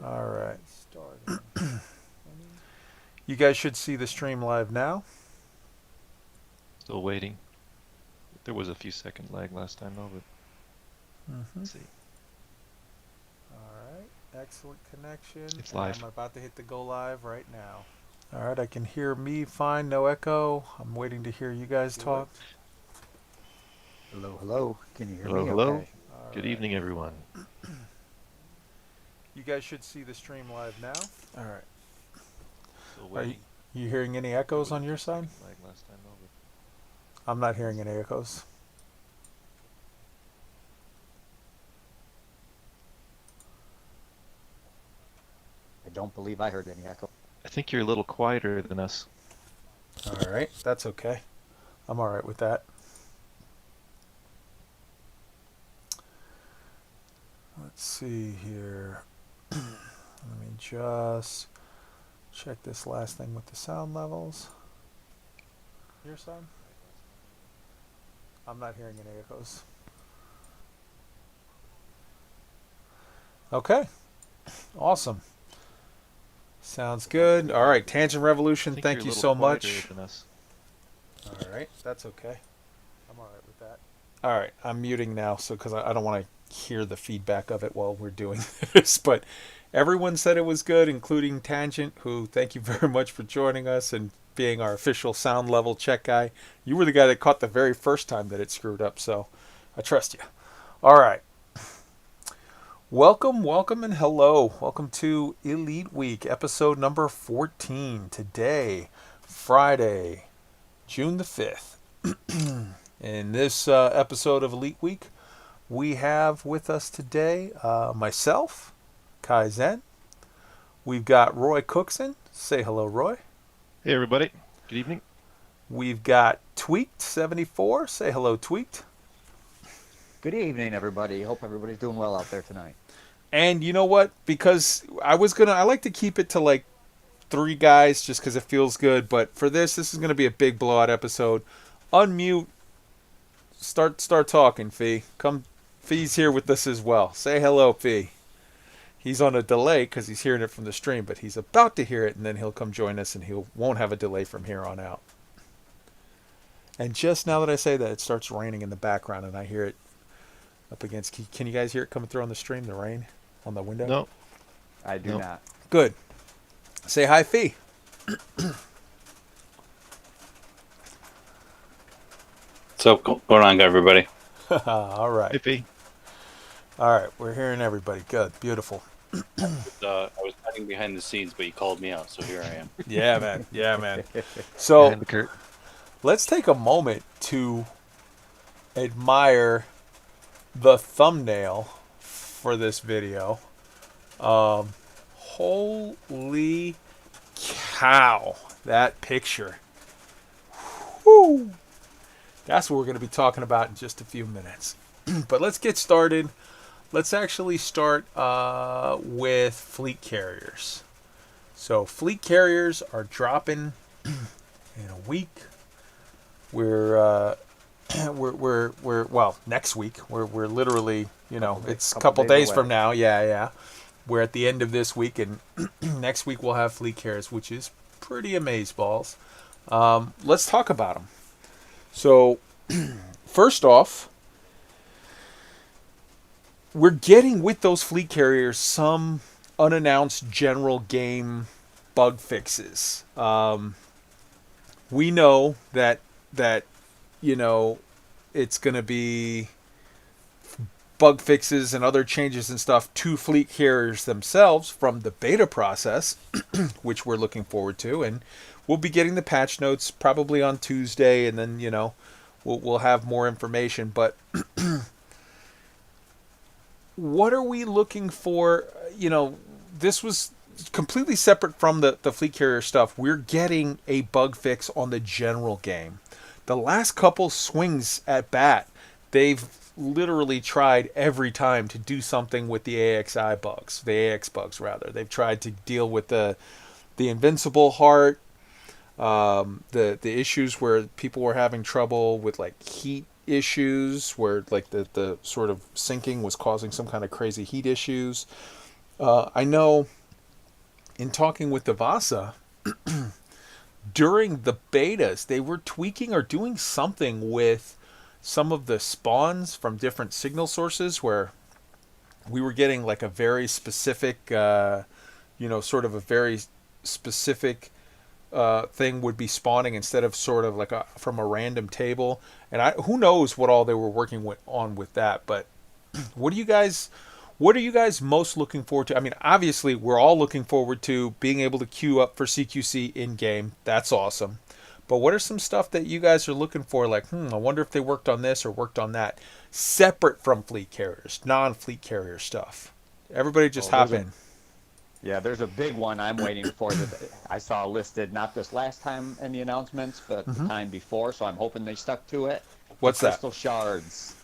All right. You guys should see the stream live now. Still waiting. There was a few second lag last time though, but let's see. All right. Excellent connection. It's live. I'm about to hit the go live right now. All right. I can hear me fine. No echo. I'm waiting to hear you guys talk. Hello, hello. Can you hear Hello, me? hello. Okay. Good evening, everyone. You guys should see the stream live now. All right. Still Are waiting. you hearing any echoes on your side? Lag last time though, I'm not hearing any echoes. I don't believe I heard any echo. I think you're a little quieter than us. All right. That's okay. I'm all right with that. Let's see here. Let me just check this last thing with the sound levels. Your side? I'm not hearing any echoes. Okay. Awesome. Sounds good. All right. Tangent Revolution, thank you so much. Than us. All right. That's okay. I'm all right with that. All right. I'm muting now because I don't want to hear the feedback of it while we're doing this. But everyone said it was good, including Tangent, who thank you very much for joining us and being our official sound level check guy. You were the guy that caught the very first time that it screwed up, so I trust you. All right. Welcome, and hello. Welcome to Elite Week, episode number 14. Today, Friday, June the 5th. In this episode of Elite Week, we have with us today myself, Kai Zen. We've got Roy Cookson. Say hello, Roy. Hey, everybody. Good evening. We've got Tweaked74. Say hello, Tweaked. Good evening, everybody. Hope everybody's doing well out there tonight. And you know what? Because I like to keep it to like 3 guys just because it feels good. But for this is going to be a big blowout episode. Unmute. Start talking, Fee. Come, Fee's here with us as well. Say hello, Fee. He's on a delay because he's hearing it from the stream, but he's about to hear it, and then he'll come join us, and he won't have a delay from here on out. And just now that I say that, it starts raining in the background, and I hear it up against. Can you guys hear it coming through on the stream? The rain on the window? No. I do not. Good. Say hi, Fee. So going on, everybody? All right. Hey, Fee. All right. We're hearing everybody. Good. Beautiful. I was hiding behind the scenes, but you called me out, so here I am. Yeah, man. Yeah, man. So Behind the curtain. let's take a moment to admire the thumbnail for this video. Holy cow, that picture. Whew. That's what we're going to be talking about in just a few minutes. But let's get started. Let's actually start with fleet carriers. So fleet carriers are dropping in a week. We're next week. We're literally, it's a couple days from now. Yeah. We're at the end of this week, and next week we'll have fleet carriers, which is pretty amazeballs. Let's talk about them. So, first off, we're getting with those fleet carriers some unannounced general game bug fixes. We know that it's going to be bug fixes and other changes and stuff to fleet carriers themselves from the beta process, which we're looking forward to, and we'll be getting the patch notes probably on Tuesday, and then we'll have more information. But what are we looking for? This was completely separate from the fleet carrier stuff. We're getting a bug fix on the general game. The last couple swings at bat, they've literally tried every time to do something with the AXI bugs, the AX bugs rather. They've tried to deal with the invincible heart, the issues where people were having trouble with like heat issues, where like the sort of sinking was causing some kind of crazy heat issues. I know in talking with Devasa, during the betas, they were tweaking or doing something with some of the spawns from different signal sources where we were getting like a very specific, sort of a very specific thing would be spawning instead of sort of like from a random table. And who knows what all they were working on with that. But what do you guys what are you guys most looking forward to? I mean, obviously, we're all looking forward to being able to queue up for CQC in game. That's awesome. But what are some stuff that you guys are looking for? Like, I wonder if they worked on this or worked on that, separate from fleet carriers, non-fleet carrier stuff. Everybody just hop in. Yeah, there's a big one I'm waiting for that I saw listed not this last time in the announcements, but the time before. So I'm hoping they stuck to it. What's that? Crystal shards.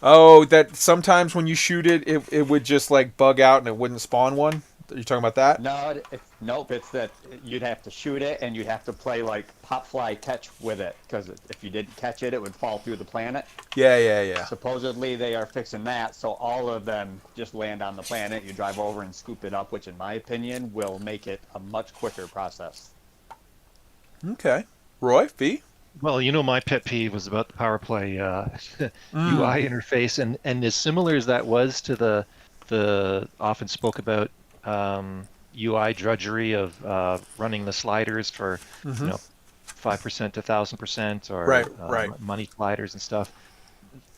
Oh, that sometimes when you shoot it, it would just like bug out and it wouldn't spawn one. Are you talking about that? No, nope. It's that you'd have to shoot it and you'd have to play like pop fly catch with it, because if you didn't catch it, it would fall through the planet. Yeah. Supposedly they are fixing that, so all of them just land on the planet. You drive over and scoop it up, which in my opinion will make it a much quicker process. Okay. Roy, V? Well, my pet peeve was about the power play UI interface, and as similar as that was to the often spoke about UI drudgery of running the sliders for 5% to 1,000% or money sliders and stuff.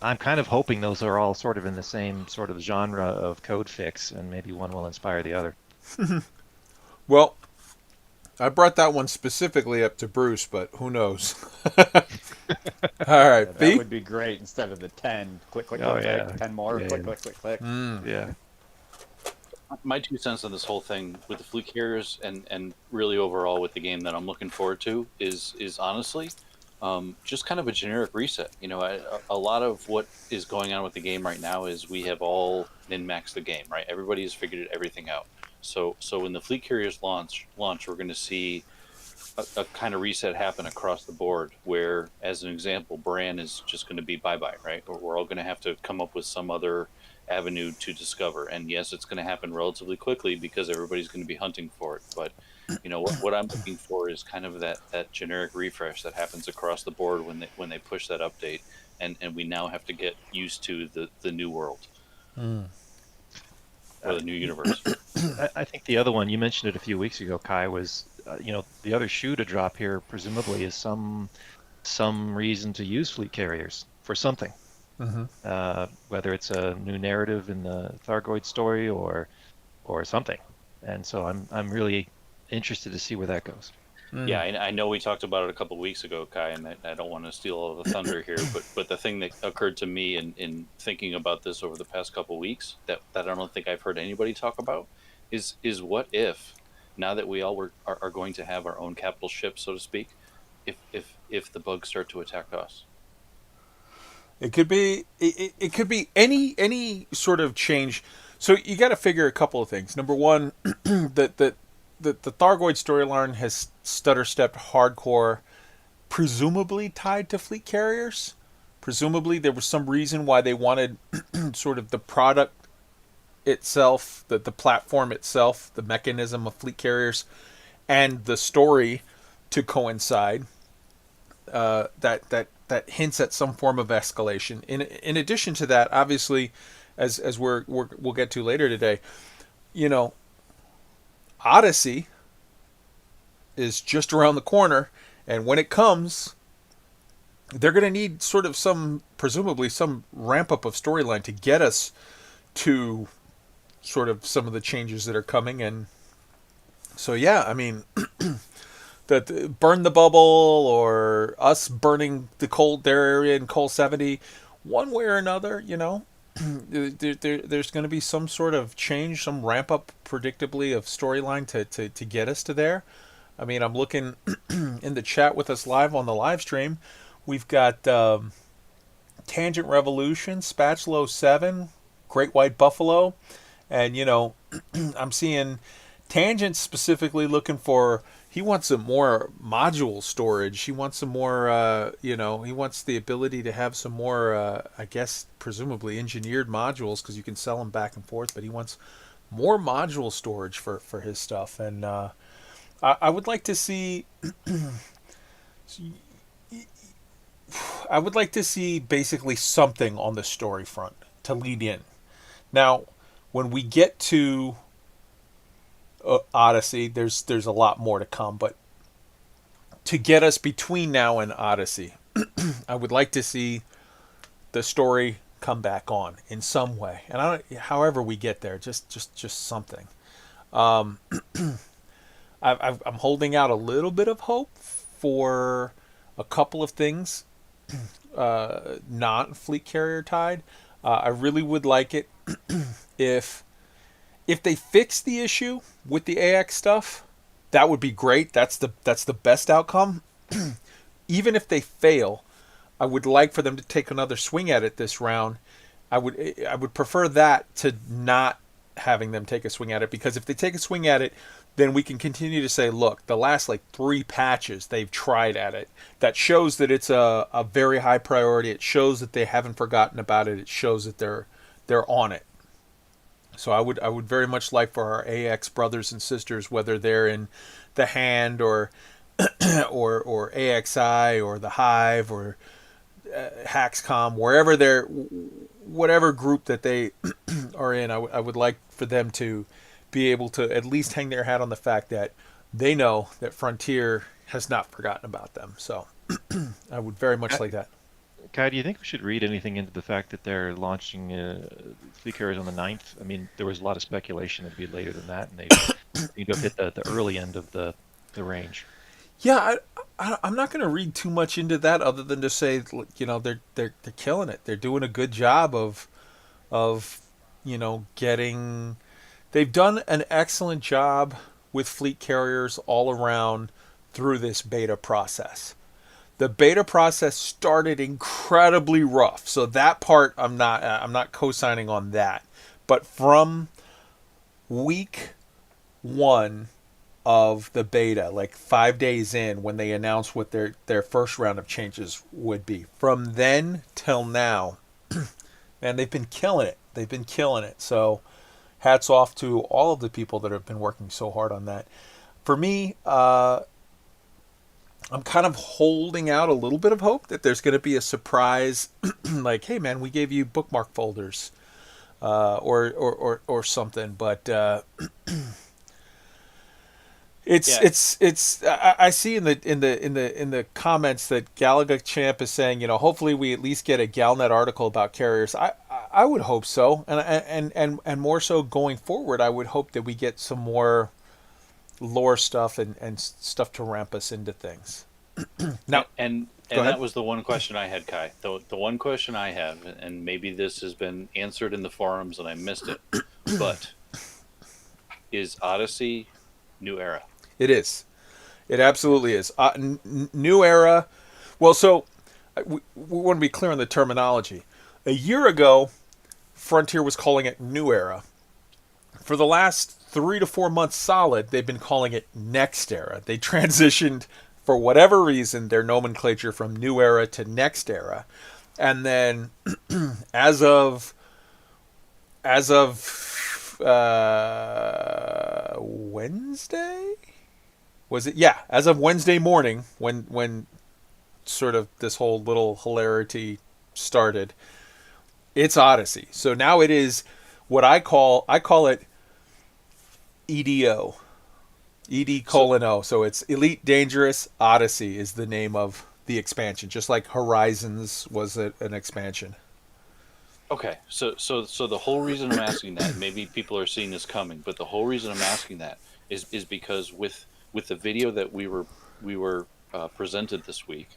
I'm kind of hoping those are all sort of in the same sort of genre of code fix, and maybe one will inspire the other. Well, I brought that one specifically up to Bruce, but who knows? All right, That V? would be great instead of the 10. Click, click, Oh, click, yeah. click. 10 more. Yeah, Click, yeah. click, click, click. Yeah. My 2 cents on this whole thing with the fleet carriers and really overall with the game that I'm looking forward to is honestly just kind of a generic reset. A lot of what is going on with the game right now is we have all min-maxed the game, right? Everybody has figured everything out. So when the fleet carriers launch, we're going to see a kind of reset happen across the board where, as an example, Bran is just going to be bye-bye, right? Or we're all going to have to come up with some other avenue to discover. And yes, it's going to happen relatively quickly because everybody's going to be hunting for it. But what I'm looking for is kind of that generic refresh that happens across the board when they push that update, and we now have to get used to the new world. Or the new universe. I think the other one, you mentioned it a few weeks ago, Kai, was the other shoe to drop here presumably is some reason to use fleet carriers for something. Whether it's a new narrative in the Thargoid story or something. And so I'm really interested to see where that goes. Yeah, I know we talked about it a couple of weeks ago, Kai, and I don't want to steal all of the thunder here, but the thing that occurred to me in thinking about this over the past couple of weeks that I don't think I've heard anybody talk about is what if, now that we all are going to have our own capital ship, so to speak, if the bugs start to attack us. It could be any sort of change. So you got to figure a couple of things. Number one, the Thargoid storyline has stutter stepped hardcore, presumably tied to fleet carriers. Presumably there was some reason why they wanted sort of the product itself, the platform itself, the mechanism of fleet carriers, and the story to coincide. That hints at some form of escalation. In addition to that, obviously, as we'll get to later today, Odyssey is just around the corner, and when it comes, they're going to need sort of presumably some ramp up of storyline to get us to sort of some of the changes that are coming. And so, yeah, I mean, that burn the bubble or us burning their area in Coal 70, one way or another, there's going to be some sort of change, some ramp up, predictably, of storyline to get us to there. I mean, I'm looking in the chat with us live on the live stream. We've got Tangent Revolution, Spatchlow 7, Great White Buffalo, and I'm seeing Tangent specifically looking for. He wants some more module storage. He wants some more, he wants the ability to have some more, I guess, presumably engineered modules, because you can sell them back and forth, but he wants more module storage for his stuff, and I would like to see. I would like to see basically something on the story front to lead in. Now, when we get to Odyssey, there's a lot more to come, but to get us between now and Odyssey, I would like to see the story come back on in some way, and however we get there, just something. Um, I'm holding out a little bit of hope for a couple of things, not fleet carrier tied. I really would like it if they fix the issue with the AX stuff. That would be great. That's the best outcome. Even if they fail, I would like for them to take another swing at it this round. I would prefer that to not having them take a swing at it, because if they take a swing at it, then we can continue to say, look, the last like 3 patches they've tried at it. That shows that it's a very high priority. It shows that they haven't forgotten about it. It shows that they're on it. So I would very much like for our AX brothers and sisters, whether they're in the Hand or or AXI or the Hive or Haxcom, wherever they're, whatever group that they are in, I would like for them to be able to at least hang their hat on the fact that they know that Frontier has not forgotten about them. So I would very much like that. Kai, do you think we should read anything into the fact that they're launching fleet carriers on the 9th? I mean, there was a lot of speculation it'd be later than that, and they need to hit the early end of the range. Yeah, I'm not going to read too much into that, other than to say, you know, they're killing it. They're doing a good job of you know, getting. They've done an excellent job with fleet carriers all around through this beta process. The beta process started incredibly rough, so that part I'm not co-signing on that. But from week 1 of the beta, like 5 days in, when they announced what their first round of changes would be, from then till now, man, they've been killing it. They've been killing it. So hats off to all of the people that have been working so hard on that. For me, I'm kind of holding out a little bit of hope that there's going to be a surprise, like, hey man, we gave you bookmark folders, or something. But it's I see in the comments that Galaga Champ is saying, you know, hopefully we at least get a Galnet article about carriers. I would hope so, and more so going forward, I would hope that we get some more lore stuff and stuff to ramp us into things. Now, and that was the one question I had, Kai. The one question I have, and maybe this has been answered in the forums and I missed it, but is Odyssey New Era? it is. It absolutely is. New era. Well, so we want to be clear on the terminology. A year ago, Frontier was calling it New Era. For the last 3 to 4 months solid, they've been calling it Next Era. They transitioned, for whatever reason, their nomenclature from New Era to Next Era. And then as of Wednesday? Was it? Yeah, as of Wednesday morning, when sort of this whole little hilarity started, it's Odyssey. So now it is what I call it EDO. ED:0. So it's Elite Dangerous Odyssey is the name of the expansion, just like Horizons was an expansion. Okay, so the whole reason I'm asking that, maybe people are seeing this coming, but the whole reason I'm asking that is because with the video that we were presented this week,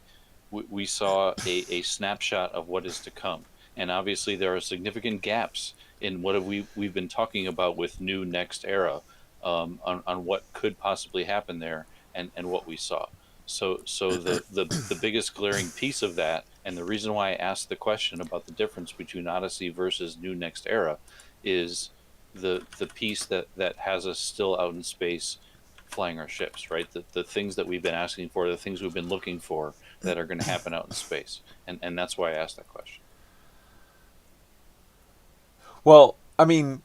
we saw a snapshot of what is to come, and obviously there are significant gaps in what we've been talking about with new Next Era, on what could possibly happen there, and what we saw. So the biggest glaring piece of that, and the reason why I asked the question about the difference between Odyssey versus New Next Era, is the piece that has us still out in space flying our ships, right? The things that we've been asking for, the things we've been looking for that are going to happen out in space. And that's why I asked that question. Well, I mean,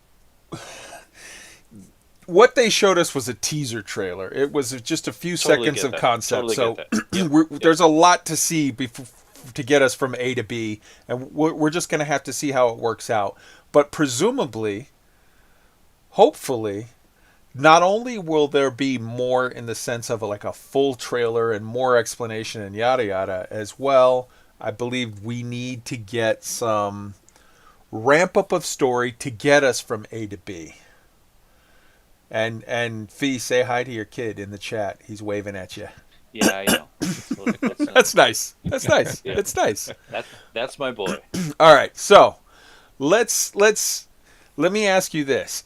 what they showed us was a teaser trailer. It was just a few Totally seconds get of that. concept. Totally So get that. Yep. there's a lot to see before to get us from A to B, and we're just going to have to see how it works out. But presumably, hopefully, not only will there be more in the sense of like a full trailer and more explanation and yada yada as well, I believe we need to get some ramp up of story to get us from A to B. And Fee, say hi to your kid in the chat. He's waving at you. Yeah, I know. That's nice. That's nice. Yeah. It's nice. That's my boy. All right. So let me ask you this.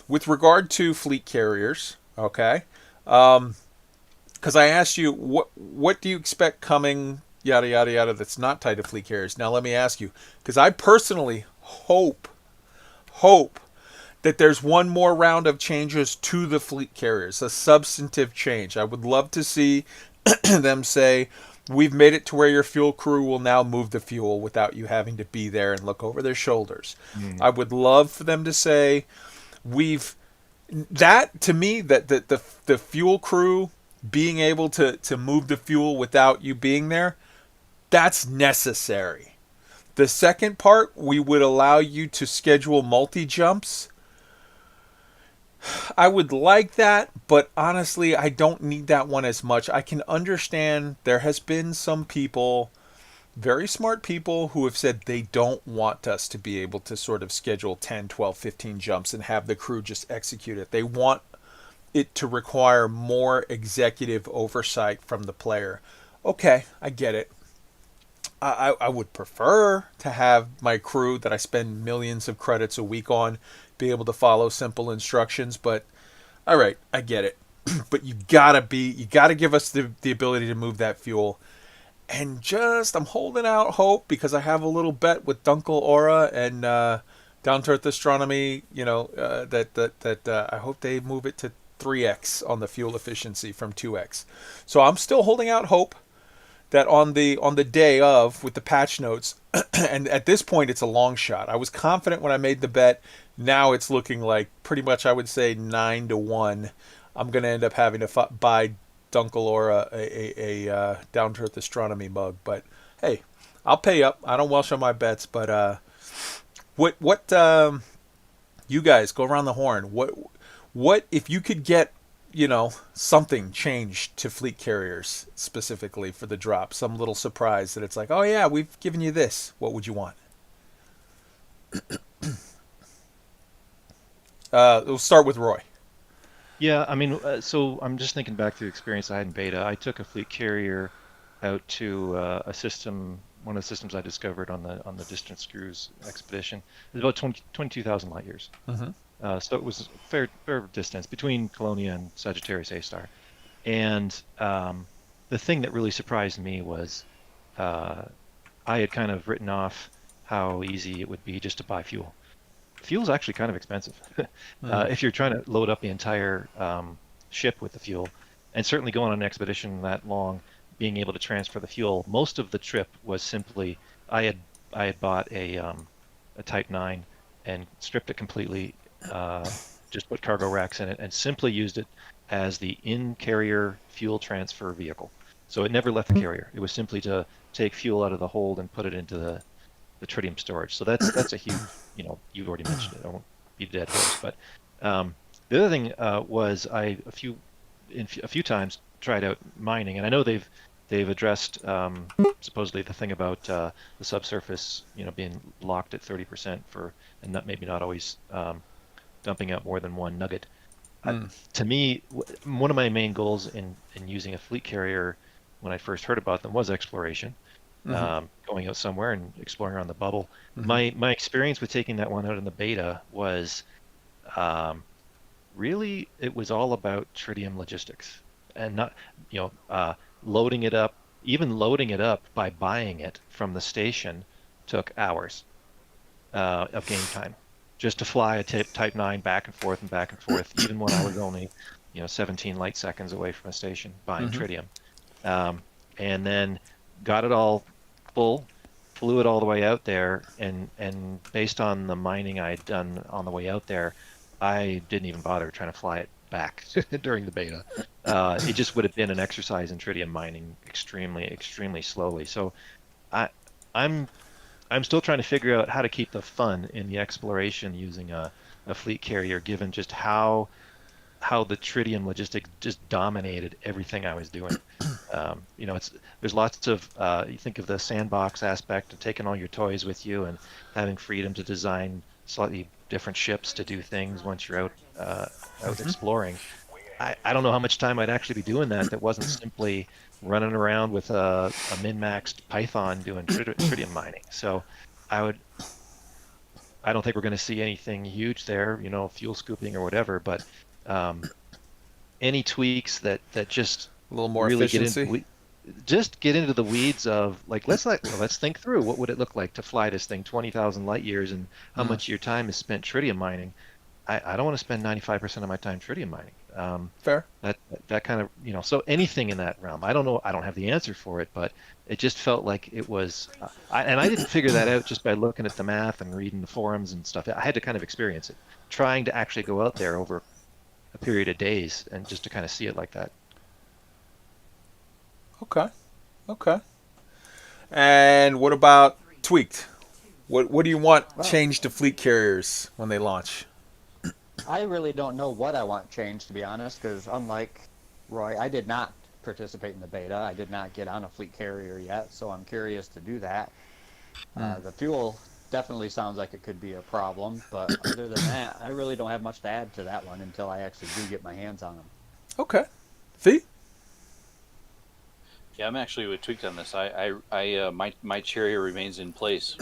With regard to fleet carriers, okay? Because I asked you what do you expect coming, yada yada yada, that's not tied to fleet carriers. Now let me ask you, because I personally hope that there's one more round of changes to the fleet carriers, a substantive change. I would love to see them say, we've made it to where your fuel crew will now move the fuel without you having to be there and look over their shoulders. I would love for them to say, to me, that the fuel crew being able to move the fuel without you being there, that's necessary. The second part, we would allow you to schedule multi-jumps. I would like that, but honestly, I don't need that one as much. I can understand there has been some people, very smart people, who have said they don't want us to be able to sort of schedule 10, 12, 15 jumps and have the crew just execute it. They want it to require more executive oversight from the player. Okay, I get it. I would prefer to have my crew that I spend millions of credits a week on be able to follow simple instructions, but all right, I get it. But you gotta give us the ability to move that fuel. And I'm holding out hope because I have a little bet with Dunkel Aura and Down to Earth Astronomy, that I hope they move it to 3x on the fuel efficiency from 2x. So I'm still holding out hope that on the day of, with the patch notes, and at this point it's a long shot. I was confident when I made the bet. Now it's looking like pretty much, I would say, 9-1. I'm going to end up having to buy Dunkel Aura a Down to Earth Astronomy mug. But hey, I'll pay up. I don't welsh on my bets. But what you guys go around the horn. What if you could get something changed to fleet carriers specifically for the drop, some little surprise that it's like, oh yeah, we've given you this. What would you want? We'll start with Roy. Yeah, I mean, so I'm just thinking back to the experience I had in beta. I took a fleet carrier out to a system, one of the systems I discovered on the Distance Cruise expedition. It was about 22,000 light years. So it was a fair distance between Colonia and Sagittarius A-star. And the thing that really surprised me was I had kind of written off how easy it would be just to buy fuel. Fuel is actually kind of expensive if you're trying to load up the entire ship with the fuel, and certainly going on an expedition that long, being able to transfer the fuel. Most of the trip was simply I had bought a Type 9 and stripped it completely, just put cargo racks in it, and simply used it as the in-carrier fuel transfer vehicle. So it never left the carrier. It was simply to take fuel out of the hold and put it into the tritium storage. So that's a huge, you've already mentioned it. I won't beat a dead horse. But the other thing was I a few times tried out mining, and I know they've addressed supposedly the thing about the subsurface, being locked at 30% and maybe not always dumping out more than one nugget. To me, one of my main goals in using a fleet carrier when I first heard about them was exploration. Going out somewhere and exploring around the bubble. My experience with taking that one out in the beta was really, it was all about tritium logistics and not loading it up. Even loading it up by buying it from the station took hours of game time just to fly a Type 9 back and forth, even when I was only 17 light seconds away from a station buying tritium, and then got it all full, flew it all the way out there, and based on the mining I had done on the way out there, I didn't even bother trying to fly it back during the beta. It just would have been an exercise in tritium mining extremely, extremely slowly. So I, I'm I'm still trying to figure out how to keep the fun in the exploration using a fleet carrier, given just how the tritium logistics just dominated everything I was doing. There's lots of you think of the sandbox aspect of taking all your toys with you and having freedom to design slightly different ships to do things once you're out exploring. I don't know how much time I'd actually be doing that wasn't simply running around with a min-maxed Python doing tritium mining. So I would I don't think we're going to see anything huge there, fuel scooping or whatever, but um, any tweaks that just A little more really efficiency. get into the weeds of like let's think through what would it look like to fly this thing 20,000 light years and how Mm, much of your time is spent tritium mining. I don't want to spend 95% of my time tritium mining. fair. That kind of so anything in that realm. I don't know. I don't have the answer for it, but it just felt like it was. And I didn't figure that out just by looking at the math and reading the forums and stuff. I had to kind of experience it, trying to actually go out there over a period of days and just to kind of see it like that. Okay. Okay. And what about Tweaked? What do you want Well, changed to fleet carriers when they launch? I really don't know what I want changed, to be honest, because unlike Roy, I did not participate in the beta. I did not get on a fleet carrier yet, so I'm curious to do that. Mm, The fuel definitely sounds like it could be a problem, but other than that, I really don't have much to add to that one until I actually do get my hands on them. okay. Fee? Yeah, I'm actually with Tweaked on this. My chariot remains in place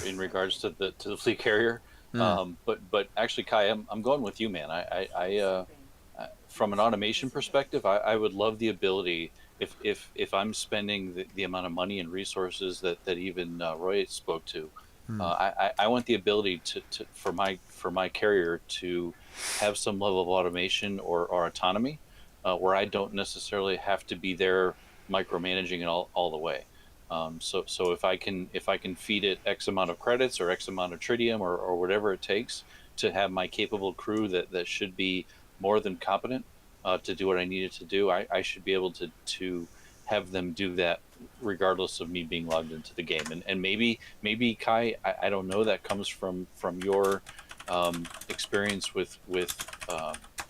in regards to the fleet carrier. Mm, But actually, Kai, I'm going with you, man. From an automation perspective, I would love the ability if I'm spending the amount of money and resources that even Roy spoke to. mm, I want the ability for my carrier to have some level of automation or autonomy, where I don't necessarily have to be there micromanaging it all the way. So if I can feed it X amount of credits or X amount of tritium or whatever it takes to have my capable crew that should be more than competent to do what I needed to do, I should be able to have them do that regardless of me being logged into the game. And maybe Kai, I don't know, that comes from your experience with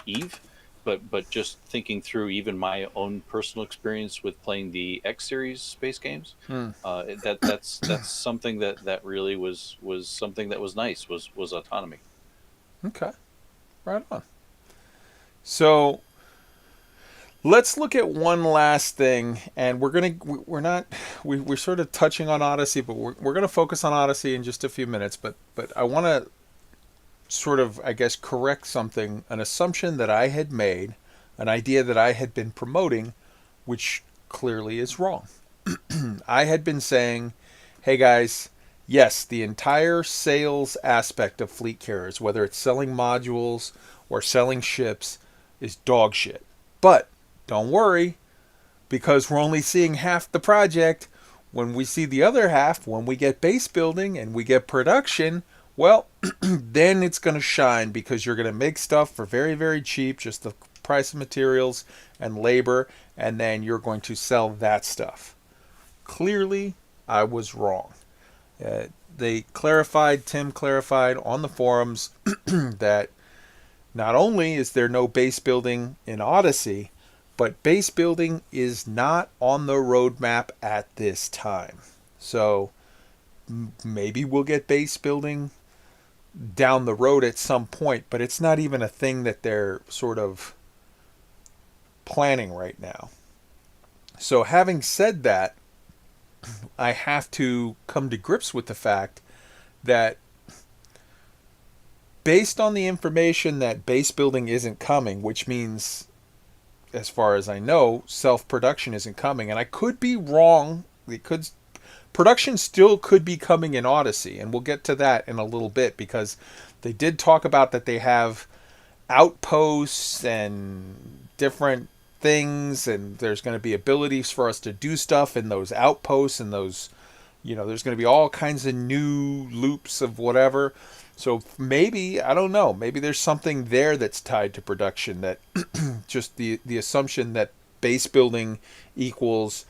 Eve, but just thinking through even my own personal experience with playing the X series space games, mm. that's something that really was something that was nice, was autonomy. Okay. Right on. So let's look at one last thing, and we're not we're sort of touching on Odyssey, but we're gonna focus on Odyssey in just a few minutes. But I want to sort of, I guess, correct something, an assumption that I had made, an idea that I had been promoting, which clearly is wrong. I had been saying, hey guys, yes, the entire sales aspect of fleet carriers, whether it's selling modules or selling ships, is dog shit. But don't worry, because we're only seeing half the project. When we see the other half, when we get base building and we get production, well, then it's going to shine because you're going to make stuff for very, very cheap, just the price of materials and labor, and then you're going to sell that stuff. Clearly, I was wrong. Tim clarified on the forums that not only is there no base building in Odyssey, but base building is not on the roadmap at this time. So maybe we'll get base building down the road at some point, but it's not even a thing that they're sort of planning right now. So having said that, I have to come to grips with the fact that based on the information that base building isn't coming, which means, as far as I know, self-production isn't coming, and I could be wrong. Production still could be coming in Odyssey, and we'll get to that in a little bit because they did talk about that they have outposts and different things, and there's going to be abilities for us to do stuff in those outposts and those, there's going to be all kinds of new loops of whatever. So maybe, I don't know, maybe there's something there that's tied to production, that just the assumption that base building equals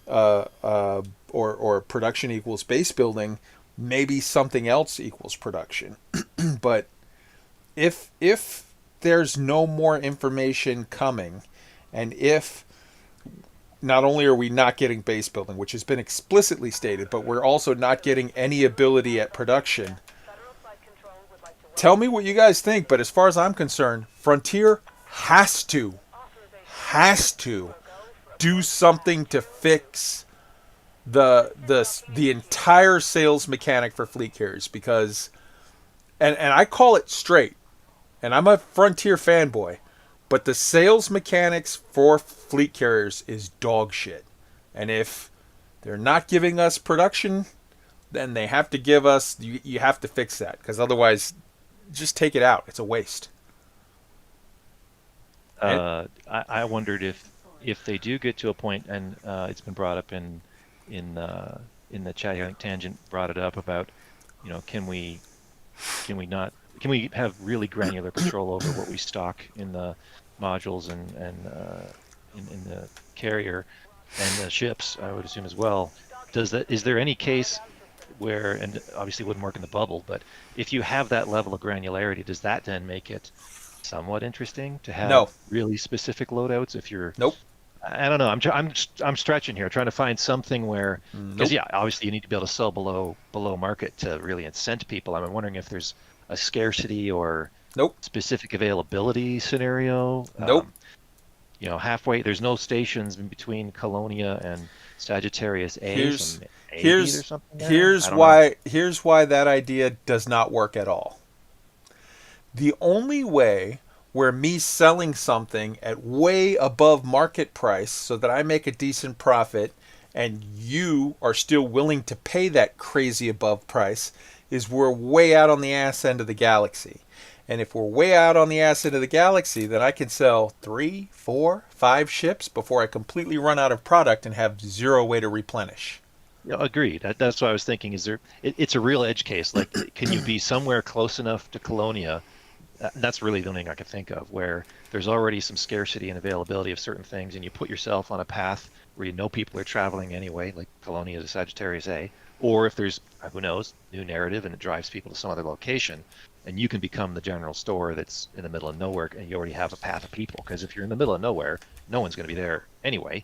or production equals base building, maybe something else equals production. But if there's no more information coming, and if not only are we not getting base building, which has been explicitly stated, but we're also not getting any ability at production. Tell me what you guys think, but as far as I'm concerned, Frontier has to do something to fix the entire sales mechanic for fleet carriers, because and I call it straight, and I'm a Frontier fanboy, but the sales mechanics for fleet carriers is dog shit. And if they're not giving us production, then they have to give us. You have to fix that, because otherwise, just take it out. It's a waste. I wondered if they do get to a point, and it's been brought up in the chat. I think Tangent brought it up about, can we have really granular control over what we stock in the modules and in the carrier and the ships, I would assume as well. Is there any case where, and obviously it wouldn't work in the bubble, but if you have that level of granularity, does that then make it somewhat interesting to have No. really specific loadouts? If you're, Nope. I don't know, I'm stretching here, trying to find something where, because Nope. yeah, obviously you need to be able to sell below market to really incent people. I'm wondering if there's a scarcity or Nope. specific availability scenario. Nope. Halfway, there's no stations in between Colonia and Sagittarius A, Here's some 80 here's or something there? here's I don't know. here's why that idea does not work at all. The only way where me selling something at way above market price so that I make a decent profit and you are still willing to pay that crazy above price is we're way out on the ass end of the galaxy. And if we're way out on the ass end of the galaxy, then I can sell 3, 4, 5 ships before I completely run out of product and have zero way to replenish. Yeah, agreed. That's what I was thinking. It's a real edge case. Like, can you be somewhere close enough to Colonia? That's really the only thing I can think of, where there's already some scarcity and availability of certain things, and you put yourself on a path where you know people are traveling anyway, like Colonia to Sagittarius A, or if there's, who knows, new narrative and it drives people to some other location, and you can become the general store that's in the middle of nowhere, and you already have a path of people. Because if you're in the middle of nowhere, no one's going to be there anyway.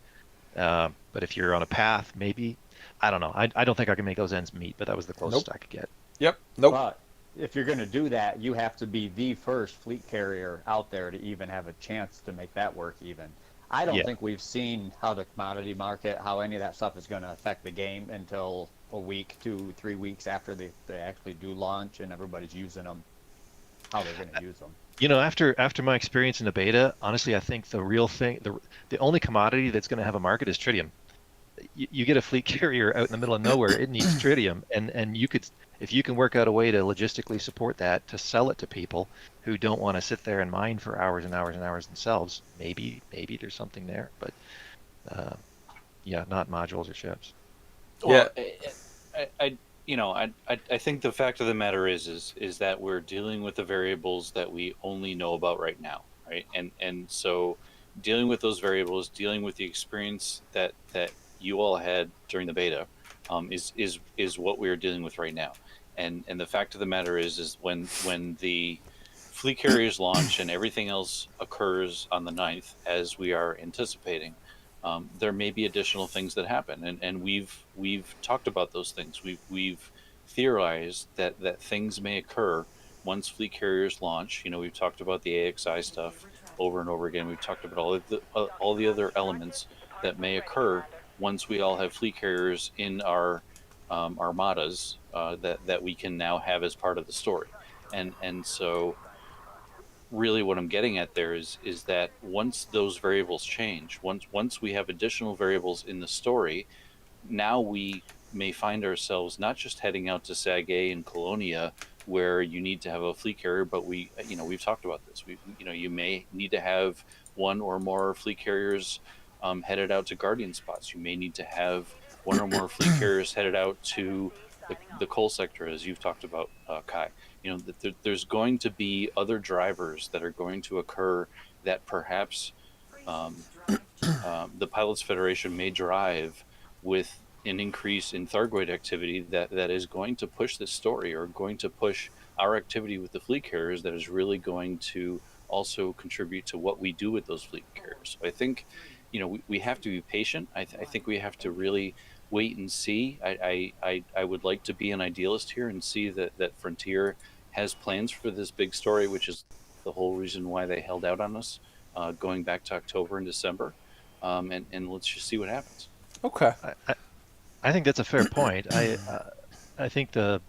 But if you're on a path, maybe, I don't know. I don't think I can make those ends meet, but that was the closest I could get. Yep. Nope. But if you're going to do that, you have to be the first fleet carrier out there to even have a chance to make that work even. I don't think we've seen how the commodity market, how any of that stuff is going to affect the game until a week, 2, 3 weeks after they actually do launch and everybody's using them, how they're going to use them. After my experience in the beta, honestly, I think the real thing, the only commodity that's going to have a market is tritium. You get a fleet carrier out in the middle of nowhere, it needs tritium, and you could, if you can work out a way to logistically support that, to sell it to people who don't want to sit there and mine for hours and hours and hours themselves, maybe there's something there. But not modules or ships. Well, I think the fact of the matter is that we're dealing with the variables that we only know about right now, right? And so dealing with those variables, dealing with the experience that you all had during the beta, is what we're dealing with right now. And the fact of the matter is when the fleet carriers launch and everything else occurs on the 9th, as we are anticipating, there may be additional things that happen, and we've talked about those things. We've theorized that things may occur once fleet carriers launch. We've talked about the AXI stuff over and over again. We've talked about all the other elements that may occur once we all have fleet carriers in our armadas that we can now have as part of the story, and so really what I'm getting at there is that once those variables change, once we have additional variables in the story, now we may find ourselves not just heading out to Sag A and Colonia, where you need to have a fleet carrier, but we've talked about this. You may need to have one or more fleet carriers headed out to Guardian spots. You may need to have one or more fleet carriers headed out to the coal sector, as you've talked about, Kai. that there's going to be other drivers that are going to occur that perhaps um, the Pilots Federation may drive with an increase in Thargoid activity that is going to push this story, or going to push our activity with the fleet carriers, that is really going to also contribute to what we do with those fleet carriers. So I think, we have to be patient. I think we have to really wait and see. I would like to be an idealist here and see that Frontier has plans for this big story, which is the whole reason why they held out on us, going back to October and December. And let's just see what happens. Okay. I think that's a fair point. I think the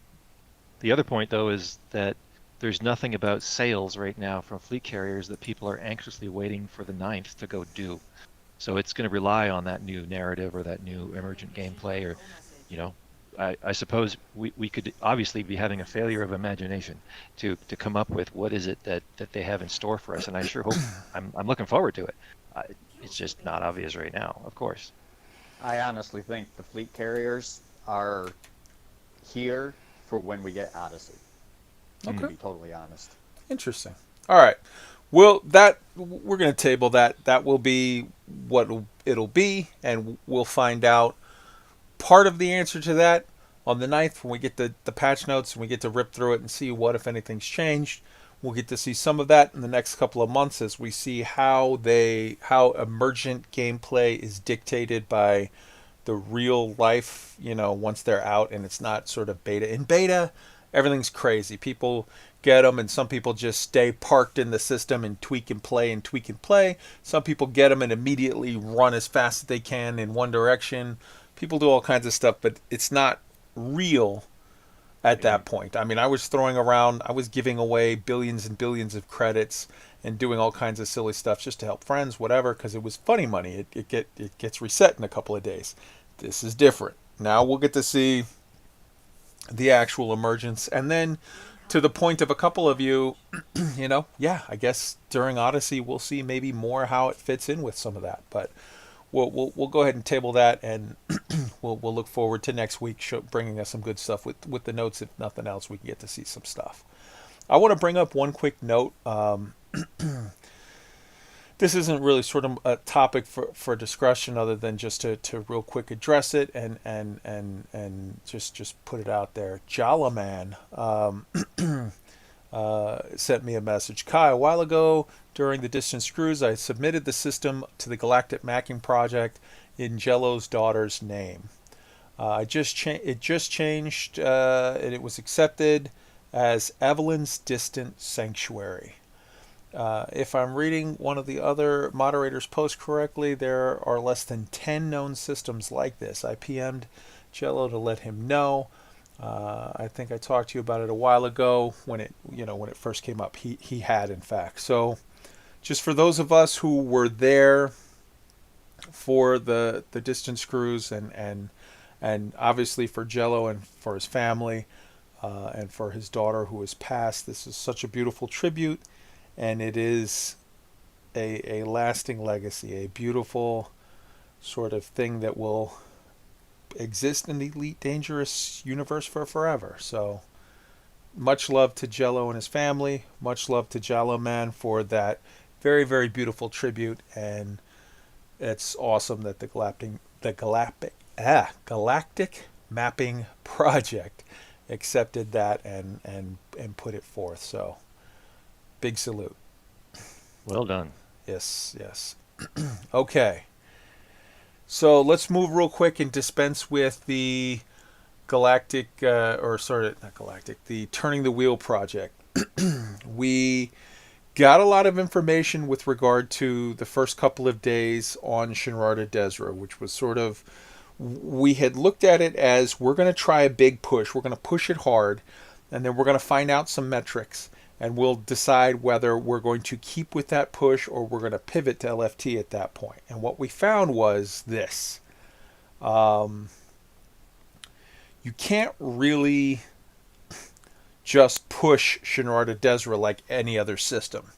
other point, though, is that there's nothing about sales right now from fleet carriers that people are anxiously waiting for the 9th to go do. So it's going to rely on that new narrative or that new emergent gameplay, or, I suppose we could obviously be having a failure of imagination to come up with what is it that they have in store for us. And I sure hope, I'm looking forward to it. It's just not obvious right now, of course. I honestly think the fleet carriers are here for when we get Odyssey. To Okay. be totally honest. Interesting. All right. Well, we're going to table that. That will be what it'll be, and we'll find out part of the answer to that on the 9th when we get the patch notes and we get to rip through it and see what, if anything's changed. We'll get to see some of that in the next couple of months as we see how emergent gameplay is dictated by the real life, once they're out and it's not sort of beta. In beta, everything's crazy. People get them, and some people just stay parked in the system and tweak and play and tweak and play. Some people get them and immediately run as fast as they can in one direction. People do all kinds of stuff, but it's not real at that point. I mean, I was giving away billions and billions of credits and doing all kinds of silly stuff just to help friends, whatever, because it was funny money. It gets reset in a couple of days. This is different. Now we'll get to see the actual emergence, and then to the point of a couple of you, I guess during Odyssey we'll see maybe more how it fits in with some of that. But we'll go ahead and table that, and we'll look forward to next week bringing us some good stuff with the notes. If nothing else, we can get to see some stuff. I want to bring up one quick note. This isn't really sort of a topic for discussion, other than just to real quick address it and just put it out there. Jalaman sent me a message. Kai, a while ago during the distance cruise, I submitted the system to the Galactic Mapping Project in Jello's daughter's name. It just changed, and it was accepted as Evelyn's Distant Sanctuary. If I'm reading one of the other moderators' posts correctly, there are less than 10 known systems like this. I PM'd Jello to let him know. I think I talked to you about it a while ago when it first came up. He had, in fact. So, just for those of us who were there for the distance cruise, and obviously for Jello and for his family, and for his daughter who has passed, this is such a beautiful tribute. And it is a lasting legacy, a beautiful sort of thing that will exist in the Elite Dangerous universe for forever. So much love to Jello and his family. Much love to Jello Man for that very, very beautiful tribute. And it's awesome that the Galactic Mapping Project accepted that and put it forth. So big salute. Well done. Yes. Okay. So let's move real quick and dispense with the Galactic, the Turning the Wheel project. We got a lot of information with regard to the first couple of days on Shinrarta Desra, which was sort of, we had looked at it as, we're going to try a big push. We're going to push it hard, and then we're going to find out some metrics. And we'll decide whether we're going to keep with that push or we're going to pivot to LFT at that point. And what we found was this. You can't really just push Shinrarta Desra like any other system.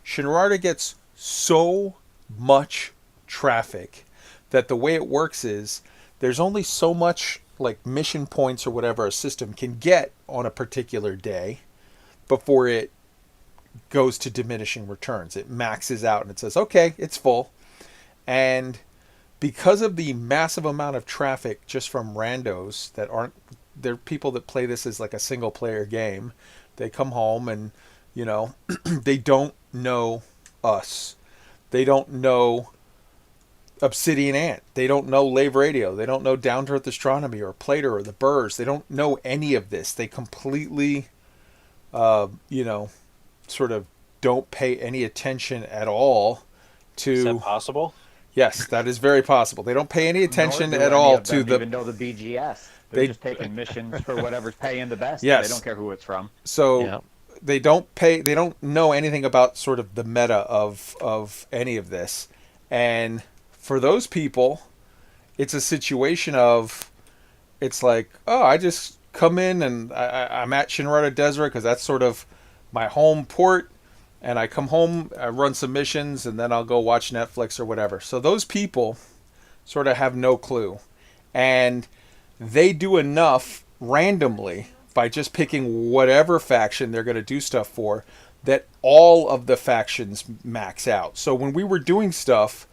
Shinrarta gets so much traffic that the way it works is there's only so much like mission points or whatever a system can get on a particular day. before it goes to diminishing returns. It maxes out and it says, okay, it's full. And because of the massive amount of traffic just from randos that aren't, they're people that play this as like a single player game. They come home and, you know, they don't know us. They don't know Obsidian Ant. They don't know Lave Radio. They don't know Down to Earth Astronomy or Plater or the Burrs. They don't know any of this. They completely, you know, sort of don't pay any attention at all to. Is that possible? Yes, that is very possible. They don't pay any attention Nor do at any all of to them the. even know the BGS. They're just taking missions for whatever's paying the best. Yes. They don't care who it's from. So Yeah. they don't know anything about sort of the meta of any of this. And for those people, it's a situation of, it's like, oh, I just come in and I'm at Shinrarta Desert because that's sort of my home port. And I come home, I run some missions, and then I'll go watch Netflix or whatever. So those people sort of have no clue. And they do enough randomly by just picking whatever faction they're going to do stuff for that all of the factions max out. So when we were doing stuff,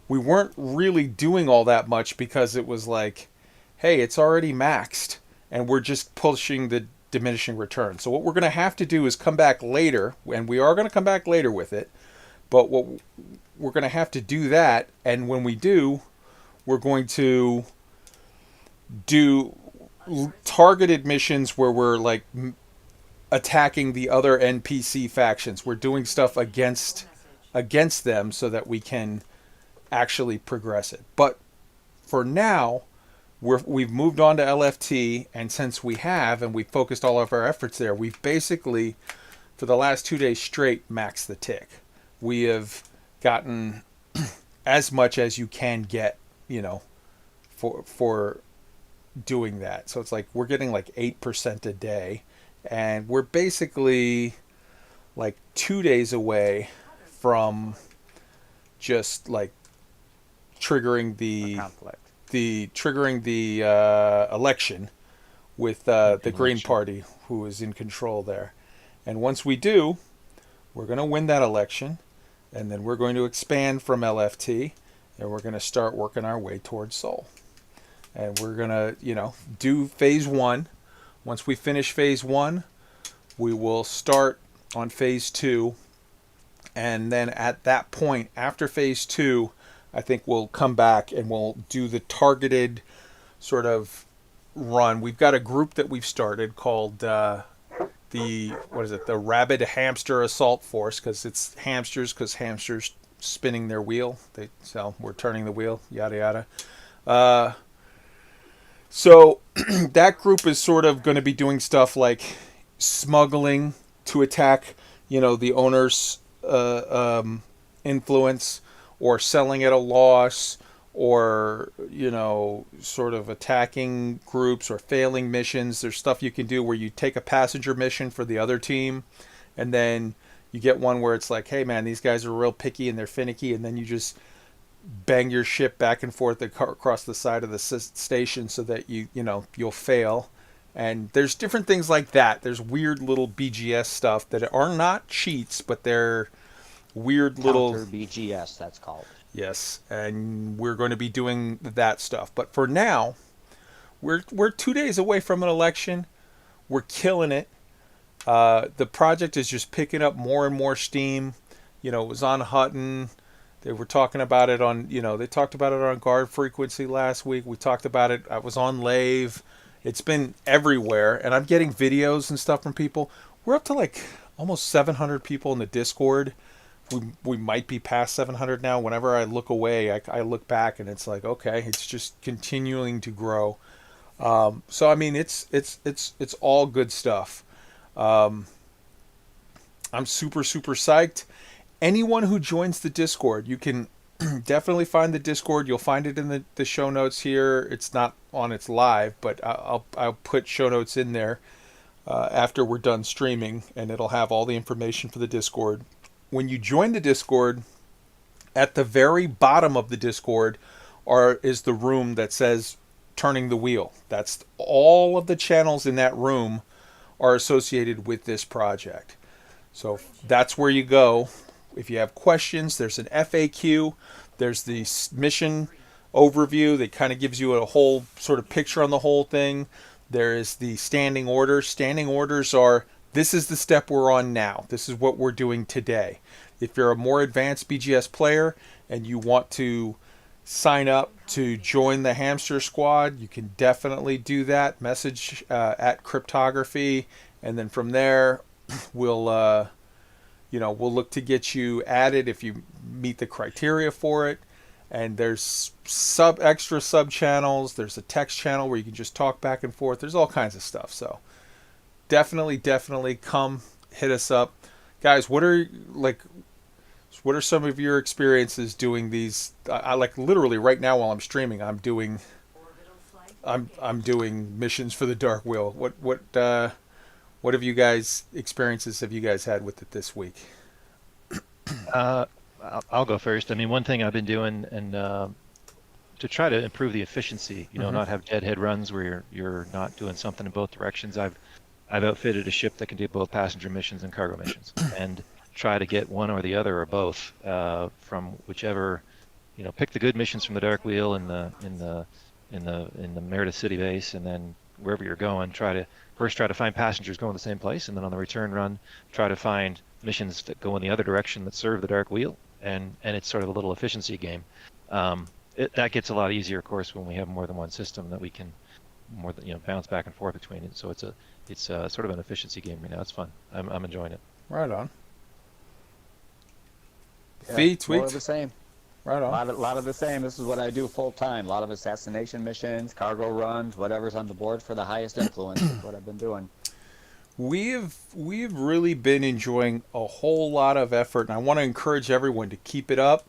we weren't really doing all that much because it was like, hey, it's already maxed and we're just pushing the diminishing return. So what we're going to have to do is come back later, and we are going to come back later with it, but what we're going to have to do that, and when we do, we're going to do targeted missions where we're like attacking the other NPC factions. We're doing stuff against them so that we can actually progress it. But for now, we've moved on to LFT, and since we have, and we've focused all of our efforts there, we've basically, for the last 2 days straight, maxed the tick. We have gotten as much as you can get, you know, for doing that. So it's like we're getting like 8% a day, and we're basically like 2 days away from just like triggering the election with the Green Party, who is in control there. And once we do, we're going to win that election, and then we're going to expand from LFT, and we're going to start working our way towards Sol. And we're going to, you know, do phase 1. Once we finish phase 1, we will start on phase 2. And then at that point, after phase 2, I think we'll come back and we'll do the targeted sort of run. We've got a group that we've started called the Rabid Hamster Assault Force, because it's hamsters spinning their wheel. So we're turning the wheel, yada yada. So that group is sort of going to be doing stuff like smuggling to attack, you know, the owner's influence, or selling at a loss, or, you know, sort of attacking groups or failing missions. There's stuff you can do where you take a passenger mission for the other team, and then you get one where it's like, hey man, these guys are real picky and they're finicky, and then you just bang your ship back and forth across the side of the station so that you'll fail. And there's different things like that. There's weird little BGS stuff that are not cheats, but they're weird little Counter BGS, that's called. Yes, and we're going to be doing that stuff. But for now, we're 2 days away from an election. We're killing it. The project is just picking up more and more steam. You know, it was on Hutton. They were talking about it on, you know, they talked about it on Guard Frequency last week. We talked about it. I was on Lave. It's been everywhere, and I'm getting videos and stuff from people. We're up to like almost 700 people in the Discord. We might be past 700 now. Whenever I look away, I look back, and it's like, okay, it's just continuing to grow. So I mean, it's all good stuff. I'm super psyched. Anyone who joins the Discord, you can definitely find the Discord. You'll find it in the show notes here. It's not on its live, but I'll put show notes in there after we're done streaming, and it'll have all the information for the Discord. When you join the Discord, at the very bottom of the Discord is the room that says Turning the Wheel. That's all of the channels in that room are associated with this project. So that's where you go. If you have questions, there's an FAQ, there's the mission overview that kind of gives you a whole sort of picture on the whole thing. There is the standing orders. Standing orders are, this is the step we're on now. This is what we're doing today. If you're a more advanced BGS player and you want to sign up to join the hamster squad, you can definitely do that. Message at cryptography, and then from there we'll we'll look to get you added if you meet the criteria for it. And there's extra sub channels. There's a text channel where you can just talk back and forth. There's all kinds of stuff. So definitely come hit us up, guys. What are some of your experiences doing these? I like literally right now while I'm streaming, I'm doing missions for the Dark Wheel. What have you guys experiences have you guys had with it this week? I'll go first. I mean, one thing I've been doing, and to try to improve the efficiency, not have deadhead runs where you're not doing something in both directions. I've outfitted a ship that can do both passenger missions and cargo missions, and try to get one or the other or both from whichever, pick the good missions from the Dark Wheel in the Meredith City base, and then wherever you're going, try to find passengers going the same place, and then on the return run, try to find missions that go in the other direction that serve the Dark Wheel, and it's sort of a little efficiency game. That gets a lot easier, of course, when we have more than one system that we can bounce back and forth between it. So it's sort of an efficiency game right now. It's fun. I'm enjoying it. Right on. Yeah, Tweaked. more of the same. Right on. A lot of the same. This is what I do full time. A lot of assassination missions, cargo runs, whatever's on the board for the highest influence is what I've been doing. We've really been enjoying a whole lot of effort, and I want to encourage everyone to keep it up.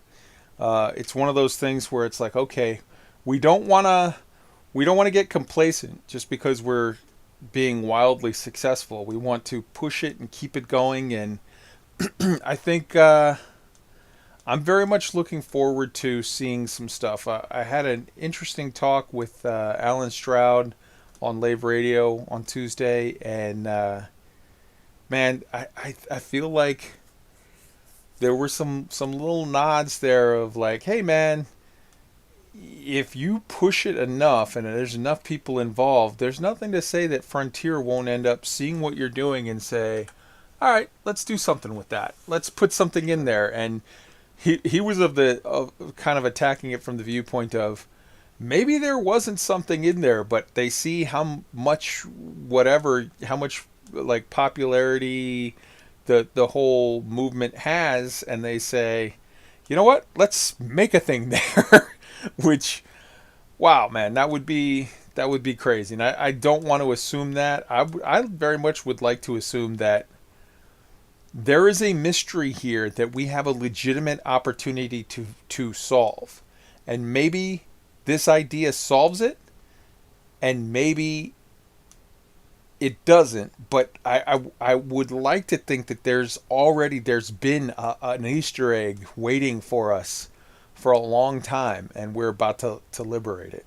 It's one of those things where it's like, okay, we don't want to get complacent just because we're being wildly successful. We want to push it and keep it going, and I think I'm very much looking forward to seeing some stuff. I had an interesting talk with Alan Stroud on Lave Radio on Tuesday, and man, I feel like there were some little nods there of like, hey man, if you push it enough and there's enough people involved, there's nothing to say that Frontier won't end up seeing what you're doing and say, all right, let's do something with that. Let's put something in there. And he was of kind of attacking it from the viewpoint of maybe there wasn't something in there, but they see how much like popularity the whole movement has, and they say, you know what, let's make a thing there. Which, wow, man, that would be crazy. And I don't want to assume that. I very much would like to assume that there is a mystery here that we have a legitimate opportunity to solve. And maybe this idea solves it, and maybe it doesn't. But I would like to think that there's been an Easter egg waiting for us for a long time, and we're about to liberate it.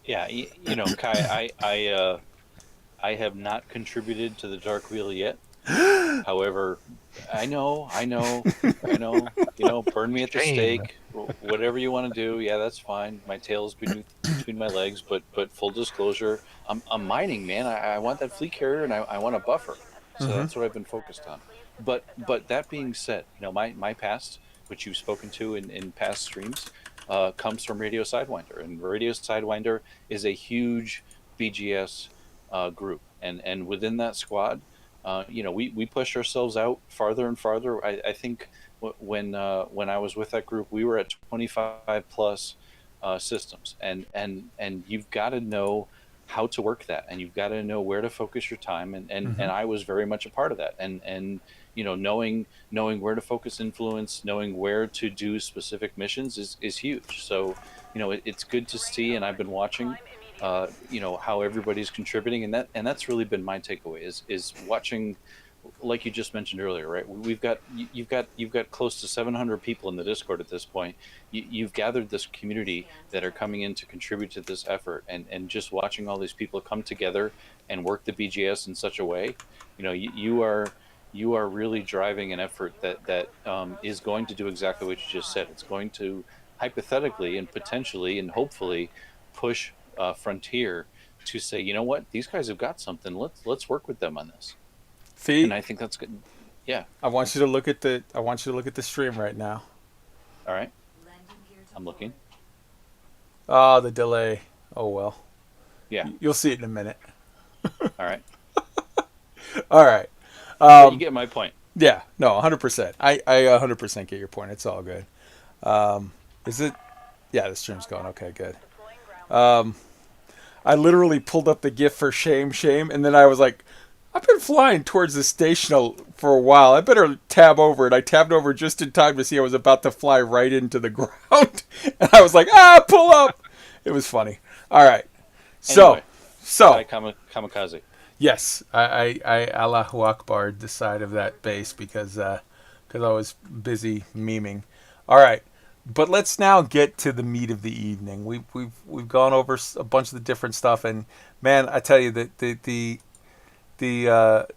Yeah, Kai, I have not contributed to the Dark Wheel yet. However, I know, burn me at the stake, whatever you want to do. Yeah, that's fine. My tail's between my legs, but full disclosure, I'm mining, man. I want that fleet carrier, and I want a buffer. So that's what I've been focused on. But that being said, my past, which you've spoken to in past streams, comes from Radio Sidewinder, and Radio Sidewinder is a huge BGS group, and within that squad, we pushed ourselves out farther and farther. I think when I was with that group, we were at 25 plus systems, and you've got to know how to work that, and you've got to know where to focus your time, and I was very much a part of that, and knowing where to focus influence, knowing where to do specific missions is huge. So it's good to see, and I've been watching how everybody's contributing, and that's really been my takeaway is watching like you just mentioned earlier, right? You've got close to 700 people in the Discord at this point. You've gathered this community that are coming in to contribute to this effort, and just watching all these people come together and work the BGS in such a way, you are really driving an effort that is going to do exactly what you just said. It's going to hypothetically and potentially and hopefully push Frontier to say, you know what, these guys have got something. Let's work with them on this. Fee, And I think that's good. Yeah. I want you to look at the stream right now. All right. I'm looking. Oh, the delay. Oh well. Yeah. You'll see it in a minute. All right. All right. But you get my point. Yeah. No, 100%. I 100% get your point. It's all good. Is it? Yeah, the stream's going. Okay, good. I literally pulled up the GIF for shame, and then I was like, I've been flying towards the station for a while. I better tab over it. I tabbed over just in time to see I was about to fly right into the ground. And I was like, pull up. It was funny. All right. Anyway, So kamikaze. yes, I Allahu Akbar the side of that base because I was busy memeing. All right. But let's now get to the meat of the evening. We've gone over a bunch of the different stuff, and man, I tell you that the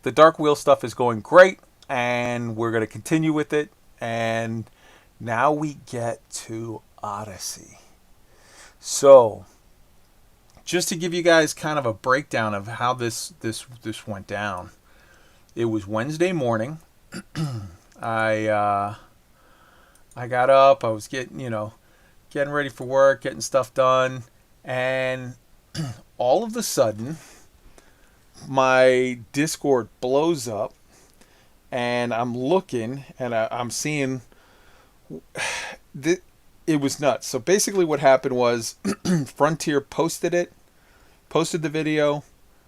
Dark Wheel stuff is going great, and we're going to continue with it. And now we get to Odyssey. So, just to give you guys kind of a breakdown of how this went down. It was Wednesday morning. I got up. I was getting ready for work, getting stuff done, and all of a sudden, my Discord blows up, and I'm looking, and I'm seeing it was nuts. So basically, what happened was Frontier posted the video,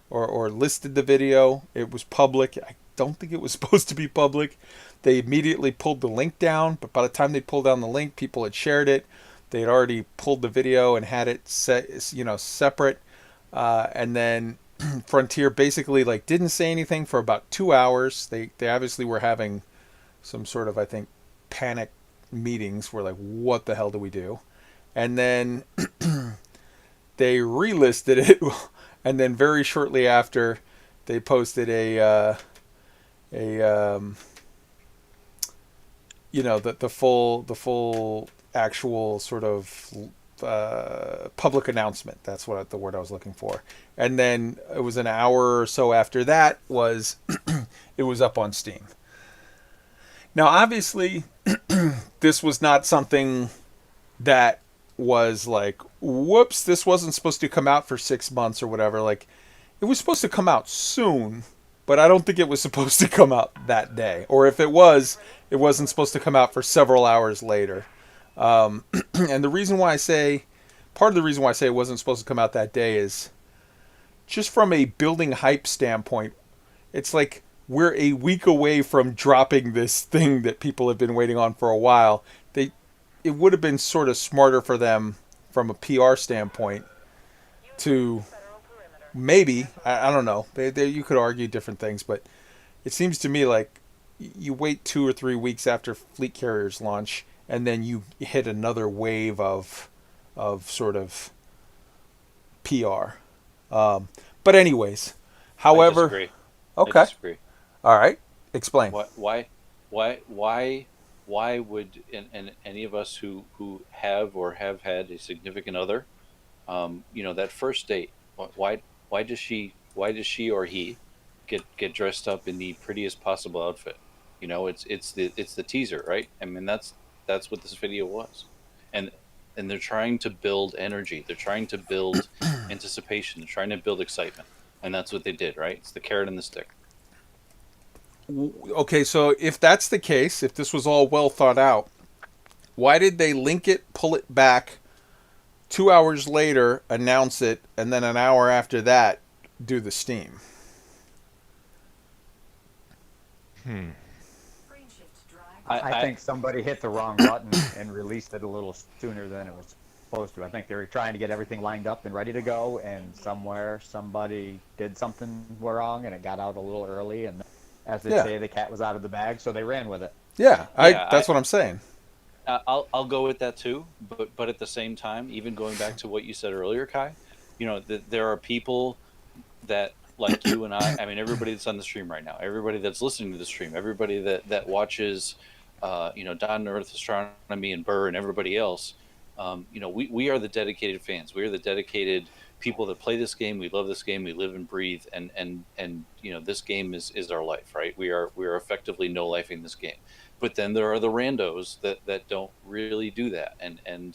or listed the video. It was public. I don't think it was supposed to be public. They immediately pulled the link down, but by the time they pulled down the link, people had shared it. They had already pulled the video and had it separate, and then Frontier basically didn't say anything for about 2 hours. They obviously were having some sort of, I think, panic meetings where what the hell do we do? And then they relisted it, and then very shortly after, they posted the full actual sort of public announcement. That's what the word I was looking for. And then it was an hour or so after that it was up on Steam. Now, obviously, this was not something that was whoops, this wasn't supposed to come out for 6 months or whatever. It was supposed to come out soon, but I don't think it was supposed to come out that day. Or if it was, it wasn't supposed to come out for several hours later. And part of the reason why I say it wasn't supposed to come out that day is just from a building hype standpoint. It's like we're a week away from dropping this thing that people have been waiting on for a while. It would have been sort of smarter for them from a PR standpoint to maybe, I don't know, you could argue different things, but it seems to me like you wait 2 or 3 weeks after Fleet Carriers launch, and then you hit another wave of sort of PR. But anyways, however, I disagree. okay, I disagree. all right, explain. Why would and any of us who have or have had a significant other, that first date, why does she or he get dressed up in the prettiest possible outfit? It's the teaser, right? I mean, that's what this video was, and they're trying to build energy. They're trying to build anticipation. They're trying to build excitement, and that's what they did, right? It's the carrot and the stick. Okay, so if that's the case, if this was all well thought out, why did they link it, pull it back, 2 hours later, announce it, and then an hour after that, do the Steam? I think somebody hit the wrong button and released it a little sooner than it was supposed to. I think they were trying to get everything lined up and ready to go, and somewhere somebody did something wrong, and it got out a little early, and As they Yeah. say, the cat was out of the bag, so they ran with it. Yeah, Yeah, that's what I'm saying. I'll go with that too, but at the same time, even going back to what you said earlier, Kai, there are people that like you and I mean, everybody that's on the stream right now, everybody that's listening to the stream, everybody that watches, Don Earth Astronomy and Burr and everybody else, we are the dedicated fans. We are the dedicated people that play this game. We love this game. We live and breathe, and this game is our life, right? We are effectively no lifing this game. But then there are the randos that don't really do that, and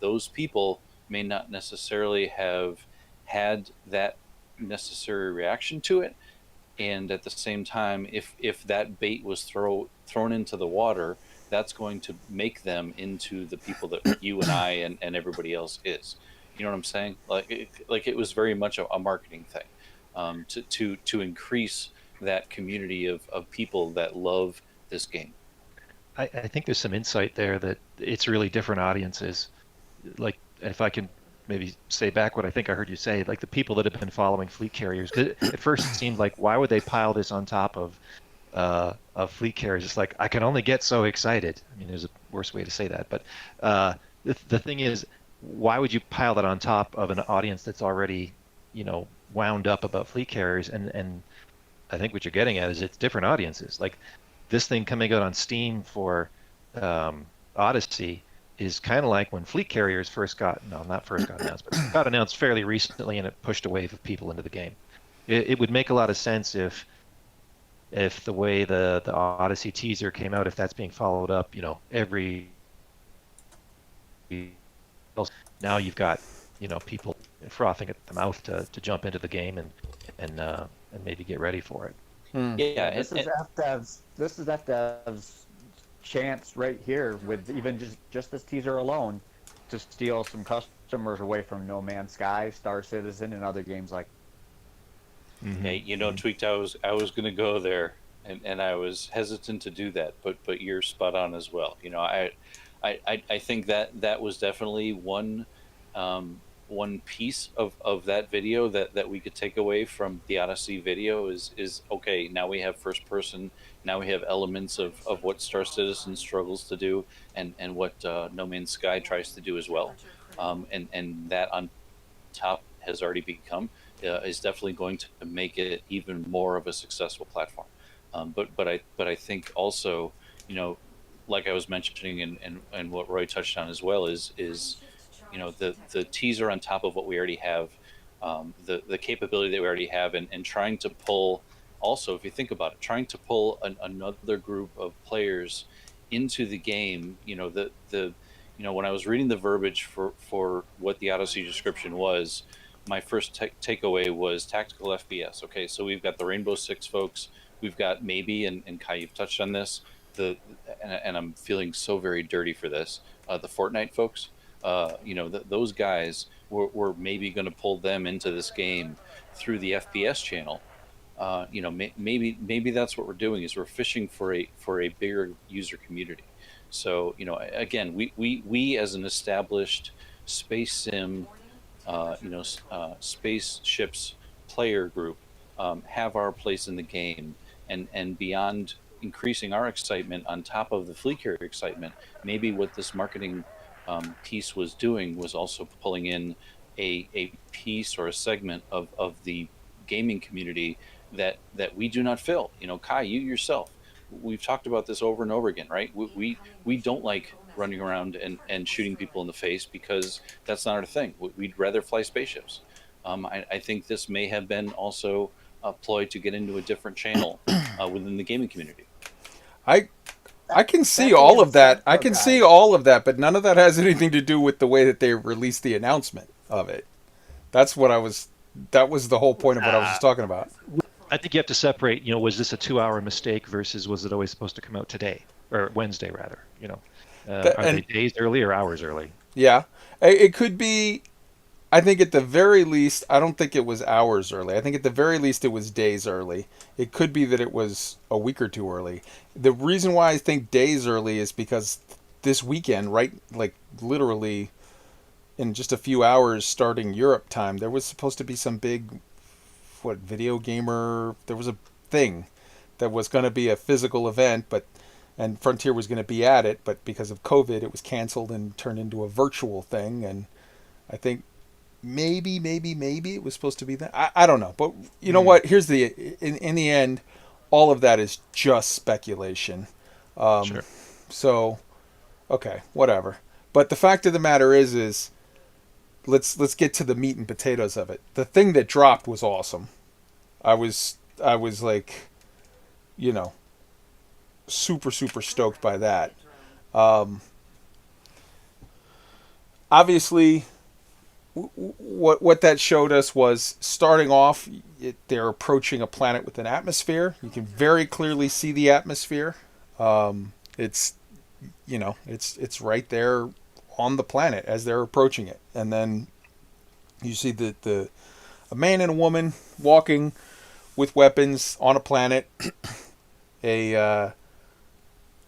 those people may not necessarily have had that necessary reaction to it, and at the same time, if that bait was thrown into the water, that's going to make them into the people that you and I and everybody else is. You know what I'm saying? Like it was very much a marketing thing, to increase that community of people that love this game. I think there's some insight there that it's really different audiences. Like, if I can maybe say back what I think I heard you say, like the people that have been following fleet carriers, because at first it seemed like, why would they pile this on top of fleet carriers? It's like, I can only get so excited. I mean, there's a worse way to say that, but the thing is, why would you pile that on top of an audience that's already, wound up about fleet carriers? And I think what you're getting at is it's different audiences. Like, this thing coming out on Steam for Odyssey is kind of like when fleet carriers not first got announced, but got announced fairly recently, and it pushed a wave of people into the game. It would make a lot of sense if the way the Odyssey teaser came out, if that's being followed up, every now you've got people frothing at the mouth to jump into the game and maybe get ready for it. Yeah, This is FDev's chance right here, with even just this teaser alone, to steal some customers away from No Man's Sky, Star Citizen, and other games like. Hey, Tweaked, I was going to go there, and I was hesitant to do that, but you're spot on as well. I think that was definitely one piece of that video that we could take away from the Odyssey video is okay, now we have first person, now we have elements of what Star Citizen struggles to do, and what No Man's Sky tries to do as well, and that on top has already become is definitely going to make it even more of a successful platform. But I think also, like I was mentioning, and what Roy touched on as well, is the teaser on top of what we already have, the capability that we already have, and trying to pull, also, if you think about it, trying to pull another group of players into the game. When I was reading the verbiage for what the Odyssey description was, my first takeaway was tactical FPS. Okay, so we've got the Rainbow Six folks, we've got maybe, and Kai, you've touched on this, and I'm feeling so very dirty for this, the Fortnite folks. Those guys were maybe going to pull them into this game through the FPS channel. Maybe that's what we're doing, is we're fishing for a bigger user community. So again, we as an established space sim, spaceships player group, have our place in the game, and beyond increasing our excitement on top of the fleet carrier excitement, maybe what this marketing piece was doing was also pulling in a piece or a segment of the gaming community that we do not fill. Kai, you yourself, we've talked about this over and over again, right? We don't like running around and shooting people in the face, because that's not our thing. We'd rather fly spaceships. I think this may have been also a ploy to get into a different channel within the gaming community. I can see all of that. I can see all of that, but none of that has anything to do with the way that they released the announcement of it. That was the whole point of what I was just talking about. I think you have to separate, was this a 2-hour mistake versus was it always supposed to come out today, or Wednesday rather? Are they days early or hours early? Yeah, it could be. I think at the very least, I don't think it was hours early. I think at the very least it was days early. It could be that it was a week or two early. The reason why I think days early is because this weekend, right, like literally in just a few hours starting Europe time, there was supposed to be some big, video gamer, there was a thing that was going to be a physical event, and Frontier was going to be at it, but because of COVID, it was canceled and turned into a virtual thing. And I think maybe it was supposed to be that. I don't know, but you know what? Here's in the end, all of that is just speculation. Sure. So, okay, whatever. But the fact of the matter is let's get to the meat and potatoes of it. The thing that dropped was awesome. I was like, you know, super stoked by that. Obviously, what that showed us was starting off, they're approaching a planet with an atmosphere. You can very clearly see the atmosphere. It's it's right there on the planet as they're approaching it, and then you see a man and a woman walking with weapons on a planet. A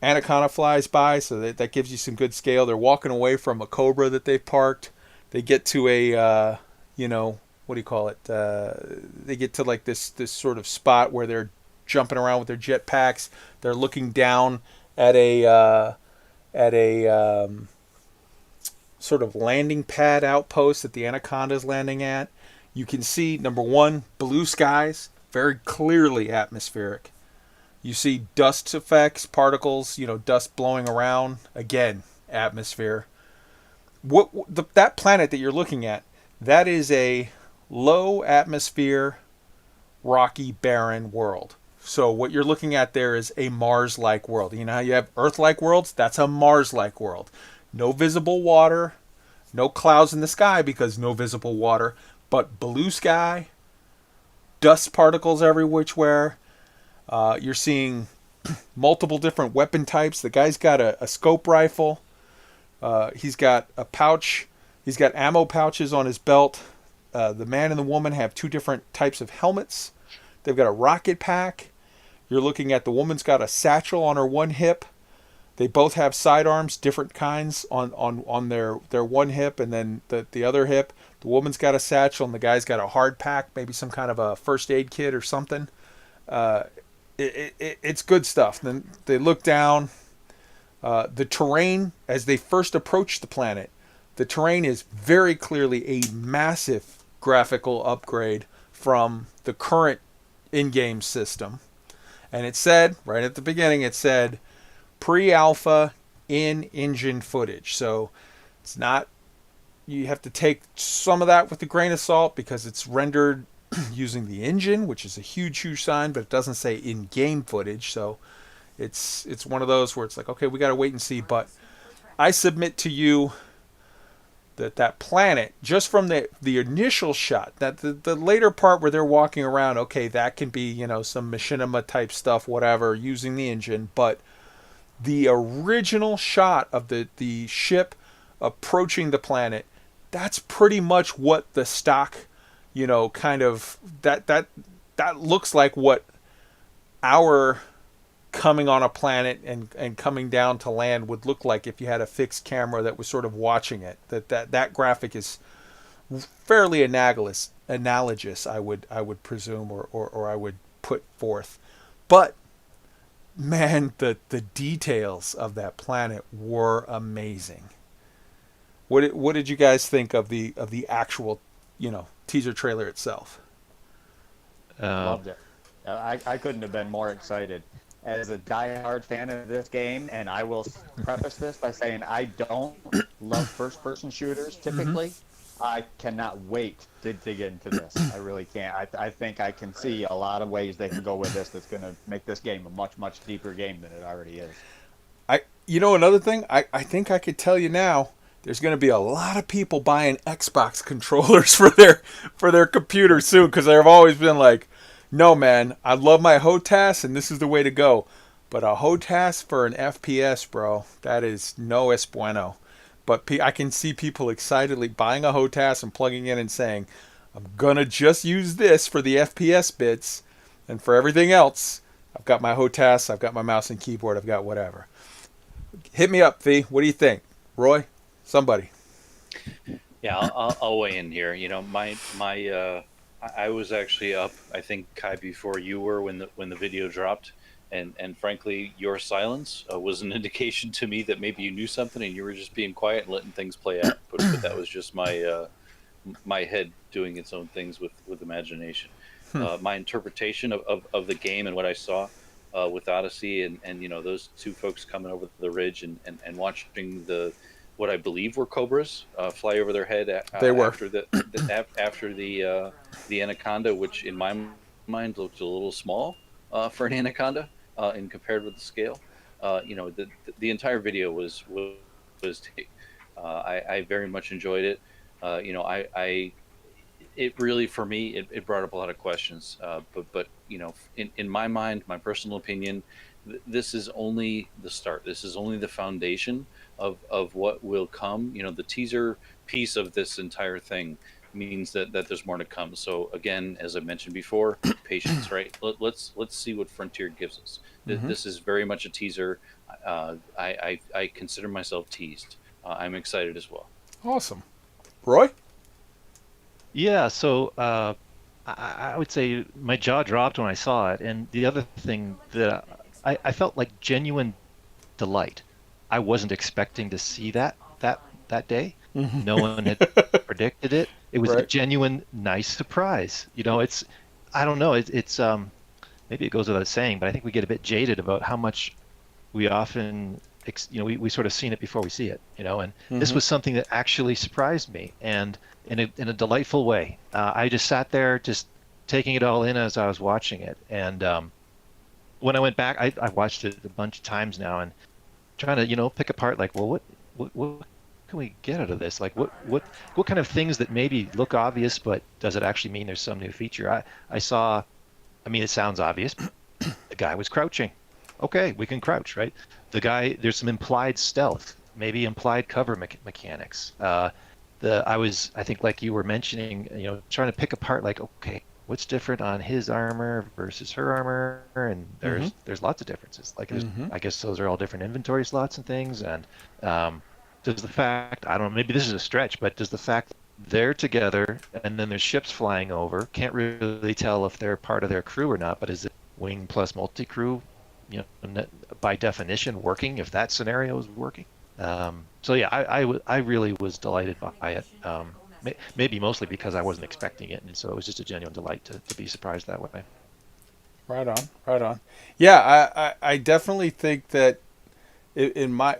anaconda flies by, so that gives you some good scale. They're walking away from a cobra that they've parked. They get to a what do you call it? They get to like this sort of spot where they're jumping around with their jetpacks. They're looking down at a sort of landing pad outpost that the anaconda is landing at. You can see, number one, blue skies, very clearly atmospheric. You see dust effects, particles, dust blowing around. Again, atmosphere. That planet that you're looking at, that is a low atmosphere, rocky, barren world. So what you're looking at there is a Mars-like world. You know how you have Earth-like worlds? That's a Mars-like world. No visible water, no clouds in the sky because no visible water, but blue sky, dust particles every which way. You're seeing multiple different weapon types. The guy's got a scope rifle. He's got a pouch. He's got ammo pouches on his belt. The man and the woman have two different types of helmets. They've got a rocket pack. You're looking at the woman's got a satchel on her one hip. They both have sidearms, different kinds on their one hip, and then the other hip. The woman's got a satchel, and the guy's got a hard pack, maybe some kind of a first aid kit or something. It's good stuff. Then they look down. The terrain, as they first approach the planet, the terrain is very clearly a massive graphical upgrade from the current in-game system. And it said, right at the beginning, it said pre-alpha in-engine footage. So it's not, you have to take some of that with a grain of salt because it's rendered using the engine, which is a huge sign, but it doesn't say in-game footage. So it's one of those where it's like, okay, we got to wait and see. But I submit to you that planet, just from the initial shot, that the later part where they're walking around, okay, that can be, some machinima type stuff, whatever, using the engine. But the original shot of the ship approaching the planet, that's pretty much what the stock, kind of, that looks like what our coming on a planet and coming down to land would look like if you had a fixed camera that was sort of watching it. That graphic is fairly analogous, I would presume, or I would put forth. But man, the details of that planet were amazing. What did you guys think of the actual, teaser trailer itself? Loved it. I couldn't have been more excited. As a diehard fan of this game, and I will preface this by saying I don't love first-person shooters typically. I cannot wait to dig into this. I really can't. I think I can see a lot of ways they can go with this that's going to make this game a much deeper game than it already is. Another thing, I think I could tell you now, there's going to be a lot of people buying Xbox controllers for their computers soon, because they've always been like, no, man, I love my HOTAS, and this is the way to go. But a HOTAS for an FPS, bro, that is no es bueno. But I can see people excitedly buying a HOTAS and plugging in and saying, I'm going to just use this for the FPS bits, and for everything else, I've got my HOTAS, I've got my mouse and keyboard, I've got whatever. Hit me up, Fee. What do you think? Roy? Somebody. Yeah, I'll weigh in here. I was actually up, I think, Kai, before you were when the video dropped, and frankly, your silence was an indication to me that maybe you knew something and you were just being quiet and letting things play out. But that was just my head doing its own things with imagination. My interpretation of the game and what I saw with Odyssey and those two folks coming over the ridge and watching what I believe were cobras fly over their head They were. after the anaconda, which in my mind looked a little small for an anaconda and compared with the scale. The entire video was I very much enjoyed it. I it really for me it brought up a lot of questions. But in my mind, my personal opinion, this is only the start. This is only the foundation of what will come. The teaser piece of this entire thing means that there's more to come. So again, as I mentioned before, patience, right? Let's see what Frontier gives us. This is very much a teaser. I consider myself teased. I'm excited as well. Awesome. Roy? Yeah, so I would say my jaw dropped when I saw it, and the other thing that I felt like genuine delight. I wasn't expecting to see that day. No one had predicted it. It was a Right. genuine nice surprise. It's I don't know. It's maybe it goes without saying, but I think we get a bit jaded about how much we often we sort of seen it before we see it. And this was something that actually surprised me, and in a delightful way. I just sat there just taking it all in as I was watching it, and when I went back, I watched it a bunch of times now and trying to pick apart, like, well, what can we get out of this? Like, what kind of things that maybe look obvious, but does it actually mean there's some new feature? I saw, I mean, it sounds obvious. The guy was crouching. Okay, we can crouch, right? The guy, there's some implied stealth, maybe implied cover mechanics. I think, like you were mentioning, trying to pick apart, like, okay, what's different on his armor versus her armor? And there's lots of differences. Like, I guess those are all different inventory slots and things. And does the fact, I don't know, maybe this is a stretch, but does the fact they're together and then there's ships flying over, can't really tell if they're part of their crew or not, but is it wing plus multi-crew, by definition working, if that scenario is working? So yeah, I really was delighted by it. Maybe mostly because I wasn't expecting it, and so it was just a genuine delight to be surprised that way. Right on. Right on. Yeah, I definitely think that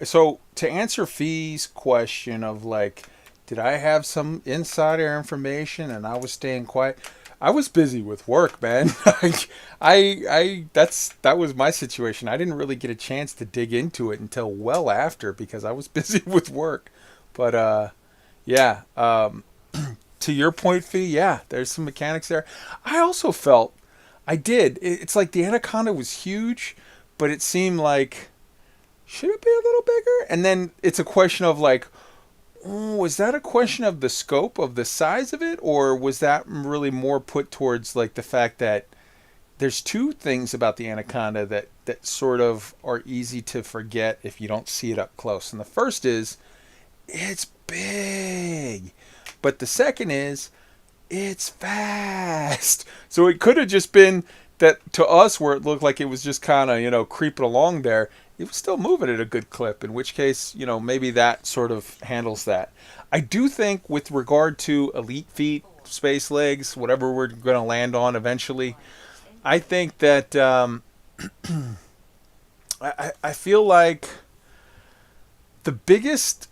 so to answer Fee's question of like, did I have some insider information and I was staying quiet? I was busy with work, man. That was my situation. I didn't really get a chance to dig into it until well after because I was busy with work. But yeah, to your point, Fee, yeah, there's some mechanics there. I also felt It's like the anaconda was huge, but it seemed like, should it be a little bigger? And then it's a question of like, was that a question of the scope of the size of it, or was that really more put towards like the fact that there's two things about the anaconda that sort of are easy to forget if you don't see it up close. And the first is it's big, but the second is it's fast. So it could have just been that to us where it looked like it was just kind of, creeping along there. It was still moving at a good clip, in which case, maybe that sort of handles that. I do think with regard to elite feet, space legs, whatever we're going to land on eventually, I think that I feel like the biggest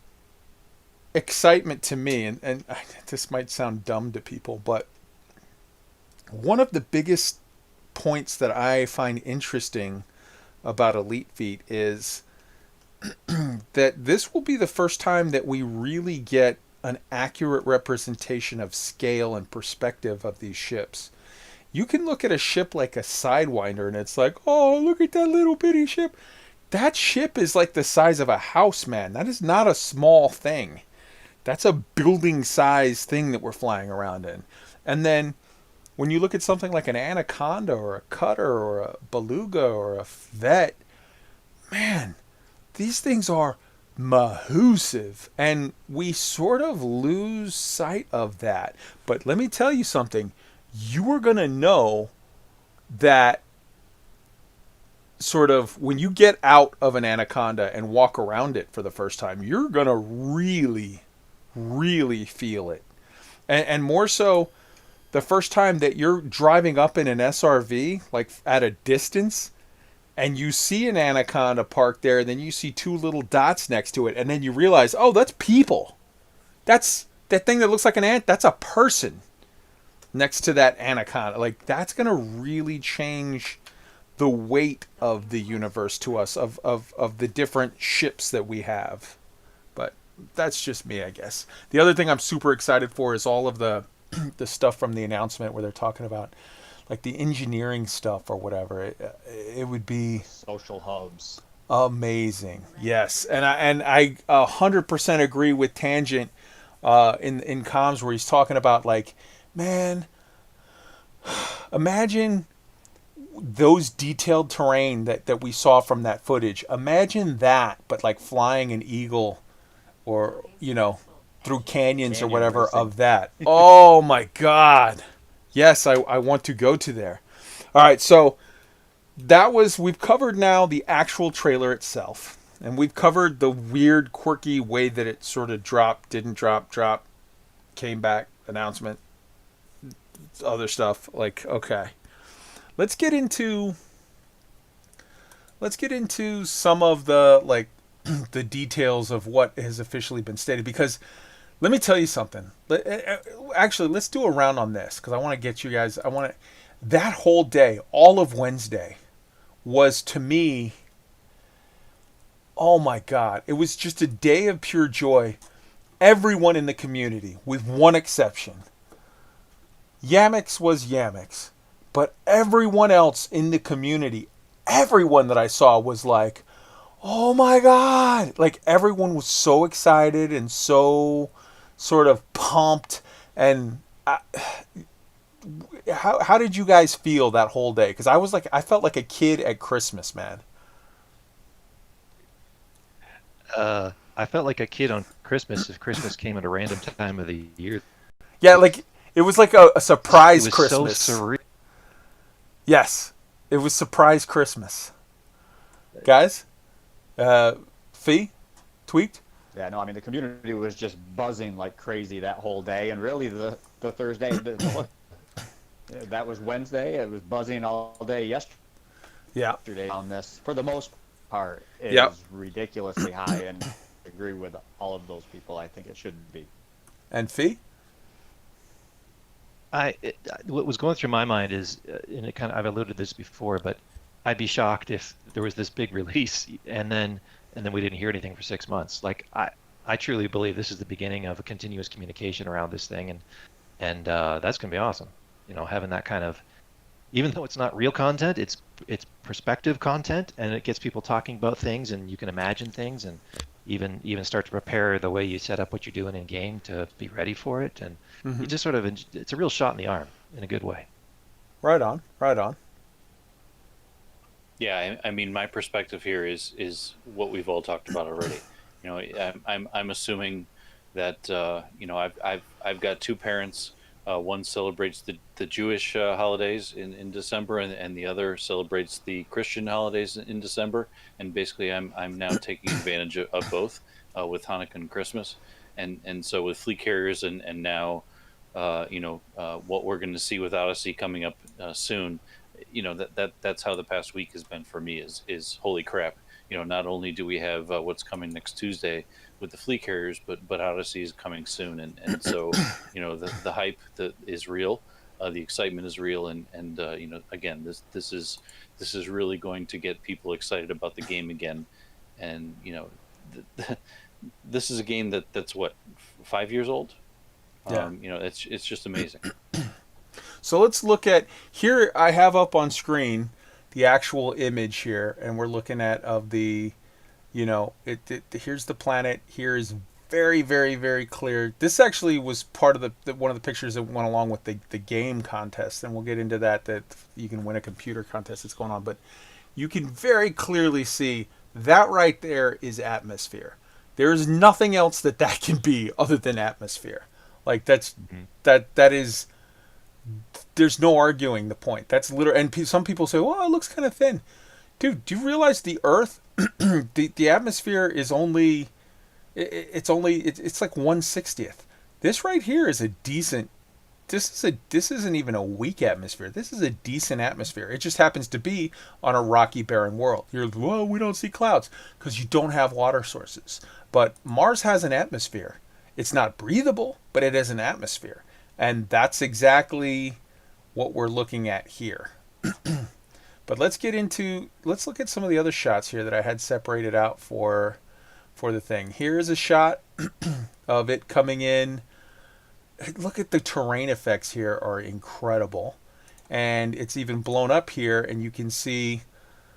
excitement to me, and this might sound dumb to people, but one of the biggest points that I find interesting about Elite Feet is that this will be the first time that we really get an accurate representation of scale and perspective of these ships. You can look at a ship like a Sidewinder and it's like, oh, look at that little bitty ship. That ship is like the size of a house, man. That is not a small thing. That's a building size thing that we're flying around in. And then when you look at something like an Anaconda or a Cutter or a Beluga or a Vet, man, these things are massive. And we sort of lose sight of that. But let me tell you something. You are going to know that sort of when you get out of an anaconda and walk around it for the first time, you're gonna really, really feel it, and more so the first time that you're driving up in an SRV, like at a distance, and you see an anaconda parked there, and then you see two little dots next to it, and then you realize, oh, that's people. That's that thing that looks like an ant. That's a person next to that anaconda. Like, that's gonna really change the weight of the universe to us, of the different ships that we have. But that's just me, I guess. The other thing I'm super excited for is all of the the stuff from the announcement where they're talking about like the engineering stuff or whatever. It would be Social hubs. amazing. Yes, and I 100% agree with Tangent in comms where he's talking about like, man, imagine those detailed terrain that we saw from that footage. Imagine that, but like flying an eagle, or through canyons or Canyon whatever racing. of that. Oh my God! Yes, I want to go to there. All right, so we've covered now the actual trailer itself, and we've covered the weird, quirky way that it sort of dropped, didn't drop, came back, announcement, other stuff. Like, okay. Let's get into some of the like the details of what has officially been stated, because let me tell you something. Actually, let's do a round on this because I want to get you guys. That whole day, all of Wednesday, was to me. Oh my God! It was just a day of pure joy. Everyone in the community, with one exception, Yamix was Yamix. But everyone else in the community, everyone that I saw was like, oh my God. Like, everyone was so excited and so sort of pumped. And how did you guys feel that whole day? Because I felt like a kid at Christmas, man. I felt like a kid on Christmas if Christmas came at a random time of the year. Yeah, like, it was like a surprise It was Christmas. so surreal. Yes, it was surprise Christmas. Guys, Fee, Tweaked? Yeah, no, I mean, the community was just buzzing like crazy that whole day, and really the Thursday, that was Wednesday. It was buzzing all day Yeah. yesterday on this. For the most part, it Yep. is ridiculously high, and I agree with all of those people. I think it should be. And Fee? What was going through my mind is, and I've alluded to this before, but I'd be shocked if there was this big release and then we didn't hear anything for 6 months. Like, I truly believe this is the beginning of a continuous communication around this thing, and that's gonna be awesome. Having that kind of, even though it's not real content, it's perspective content, and it gets people talking about things, and you can imagine things, and even start to prepare the way you set up what you're doing in game to be ready for it, and you just sort of, it's a real shot in the arm in a good way. Right on, right on. Yeah, I mean, my perspective here is what we've all talked about already. I'm assuming that I've got two parents. One celebrates the Jewish holidays in December, and the other celebrates the Christian holidays in December. And basically, I'm now taking advantage of both with Hanukkah and Christmas, and so with fleet carriers and now what we're going to see with Odyssey coming up soon. That's how the past week has been for me. Is holy crap! Not only do we have what's coming next Tuesday with the fleet carriers, but Odyssey is coming soon, and so the hype that is real, the excitement is real, and again, this is really going to get people excited about the game again, and this is a game that's what, 5 years old. Yeah. It's just amazing. So let's look at here. I have up on screen the actual image here, and we're looking at of the, here's the planet. Here is very, very, very clear. This actually was part of the one of the pictures that went along with the game contest, and we'll get into that you can win a computer contest that's going on. But you can very clearly see that right there is atmosphere. There is nothing else that can be other than atmosphere. Like that is. There's no arguing the point. That's literally, and some people say, "Well, it looks kind of thin." Dude, do you realize the Earth, the atmosphere is only, it's like 1/60th. This right here is a decent. This isn't even a weak atmosphere. This is a decent atmosphere. It just happens to be on a rocky, barren world. You're like, well, we don't see clouds because you don't have water sources. But Mars has an atmosphere. It's not breathable, but it has an atmosphere, and that's exactly what we're looking at here. But let's look at some of the other shots here that I had separated out for the thing. Here's a shot of it coming in. Look at the terrain effects here are incredible. And it's even blown up here, and you can see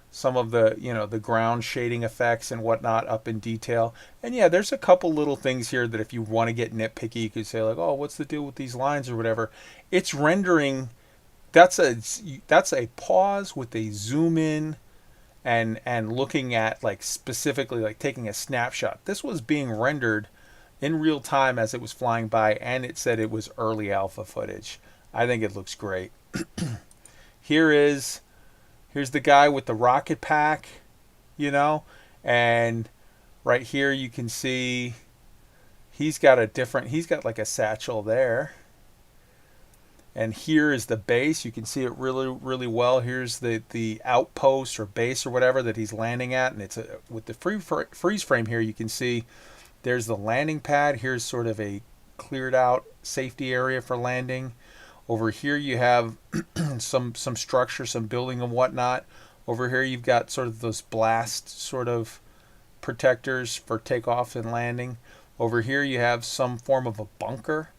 some of the, the ground shading effects and whatnot up in detail. And yeah, there's a couple little things here that if you want to get nitpicky, you could say like, oh, what's the deal with these lines or whatever. It's rendering. That's a pause with a zoom in and looking at like specifically like taking a snapshot. This was being rendered in real time as it was flying by, and it said it was early alpha footage. I think it looks great. Here's the guy with the rocket pack, and right here you can see he's got like a satchel there. And here is the base. You can see it really, really well. Here's the outpost or base or whatever that he's landing at. And it's with the freeze frame here, you can see there's the landing pad. Here's sort of a cleared out safety area for landing. Over here you have some structure, some building and whatnot. Over here you've got sort of those blast sort of protectors for takeoff and landing. Over here you have some form of a bunker.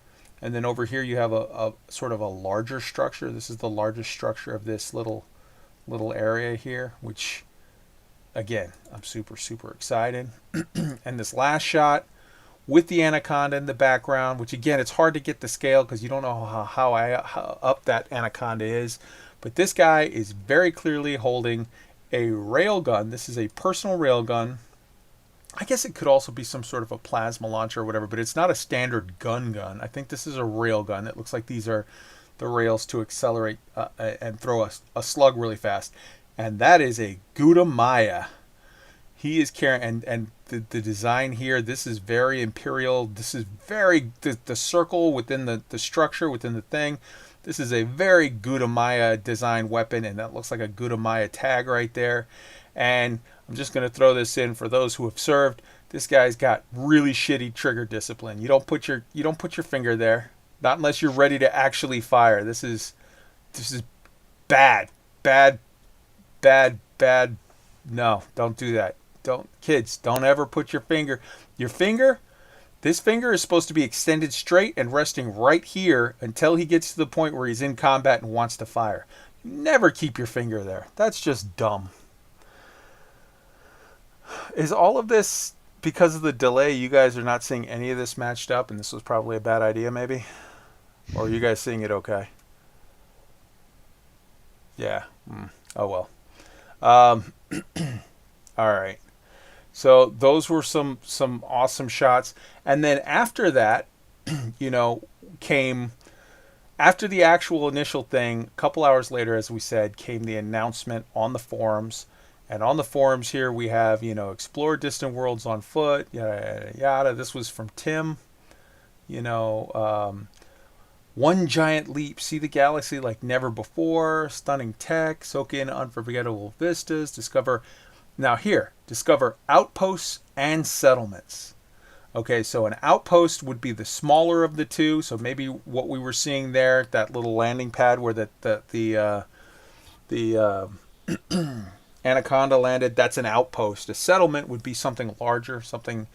And then over here you have a sort of a larger structure. This is the largest structure of this little area here, which, again, I'm super, super excited. And this last shot with the anaconda in the background, which, again, it's hard to get the scale because you don't know how up that anaconda is. But this guy is very clearly holding a railgun. This is a personal railgun. I guess it could also be some sort of a plasma launcher or whatever, but it's not a standard gun. I think this is a rail gun. It looks like these are the rails to accelerate and throw a slug really fast. And that is a Gouda Maya. He is carrying, and the design here, this is very imperial. This is very, the circle within the structure, within the thing. This is a very Gouda Maya design weapon, and that looks like a Gouda Maya tag right there. And I'm just going to throw this in for those who have served. This guy's got really shitty trigger discipline. You don't put your finger there, not unless you're ready to actually fire. This is bad. No, don't do that. Kids, don't ever put your finger. This finger is supposed to be extended straight and resting right here until he gets to the point where he's in combat and wants to fire. Never keep your finger there. That's just dumb. Is all of this because of the delay? You guys are not seeing any of this matched up, and this was probably a bad idea, maybe? Or are you guys seeing it okay? Yeah. Oh, well. All right. So those were some awesome shots. And then after that, came... After the actual initial thing, a couple hours later, as we said, came the announcement on the forums. And on the forums here, we have, explore distant worlds on foot, yada, yada, yada. This was from Tim. One giant leap. See the galaxy like never before. Stunning tech. Soak in unforgettable vistas. Discover outposts and settlements. Okay, so an outpost would be the smaller of the two. So maybe what we were seeing there, that little landing pad where the Anaconda landed, that's an outpost. A settlement would be something larger, something,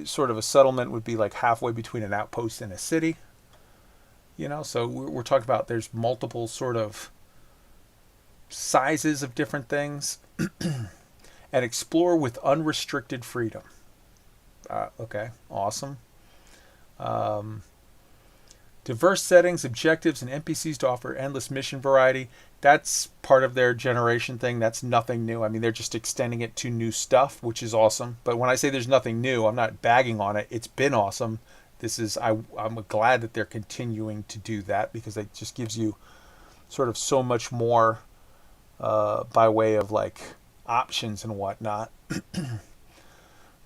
sort of a settlement would be like halfway between an outpost and a city. So we're talking about there's multiple sort of sizes of different things. And explore with unrestricted freedom. Okay, awesome. Diverse settings, objectives, and NPCs to offer endless mission variety. That's part of their generation thing. That's nothing new. I mean, they're just extending it to new stuff, which is awesome. But when I say there's nothing new, I'm not bagging on it. It's been awesome. I'm glad that they're continuing to do that because it just gives you sort of so much more by way of like options and whatnot.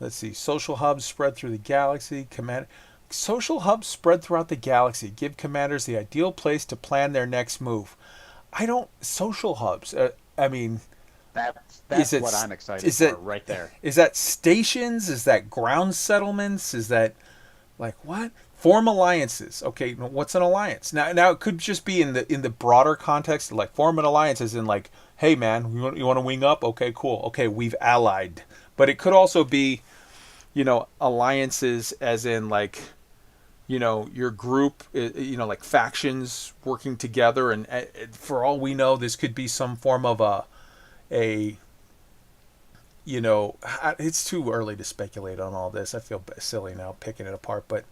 Let's see. Social hubs spread through the galaxy. Social hubs spread throughout the galaxy give commanders the ideal place to plan their next move. I don't social hubs. I mean, That's what I'm excited for right there. Is that stations? Is that ground settlements? Is that like what? Form alliances. Okay, what's an alliance? Now it could just be in the broader context, like form an alliance as in like, hey man, you want to wing up? Okay, cool. Okay, we've allied. But it could also be, alliances as in like, your group, like factions working together, and for all we know, this could be some form of a it's too early to speculate on all this. I feel silly now picking it apart, but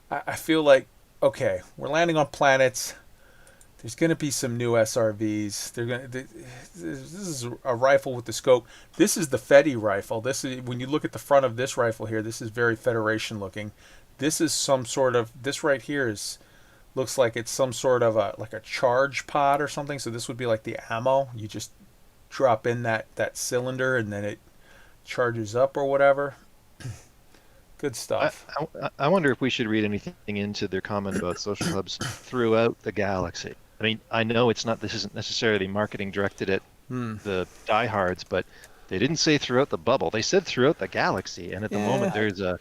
I feel like, okay, we're landing on planets. There's going to be some new SRVs. This is a rifle with the scope. This is the Fedi rifle. This is, when you look at the front of this rifle here, this is very Federation looking. This is some sort of, this right here looks like it's some sort of like a charge pod or something. So this would be like the ammo. You just drop in that cylinder and then it charges up or whatever. Good stuff. I wonder if we should read anything into their comment about social hubs throughout the galaxy. I mean, I know this isn't necessarily marketing directed at the diehards, but they didn't say throughout the bubble. They said throughout the galaxy, and at the moment there's a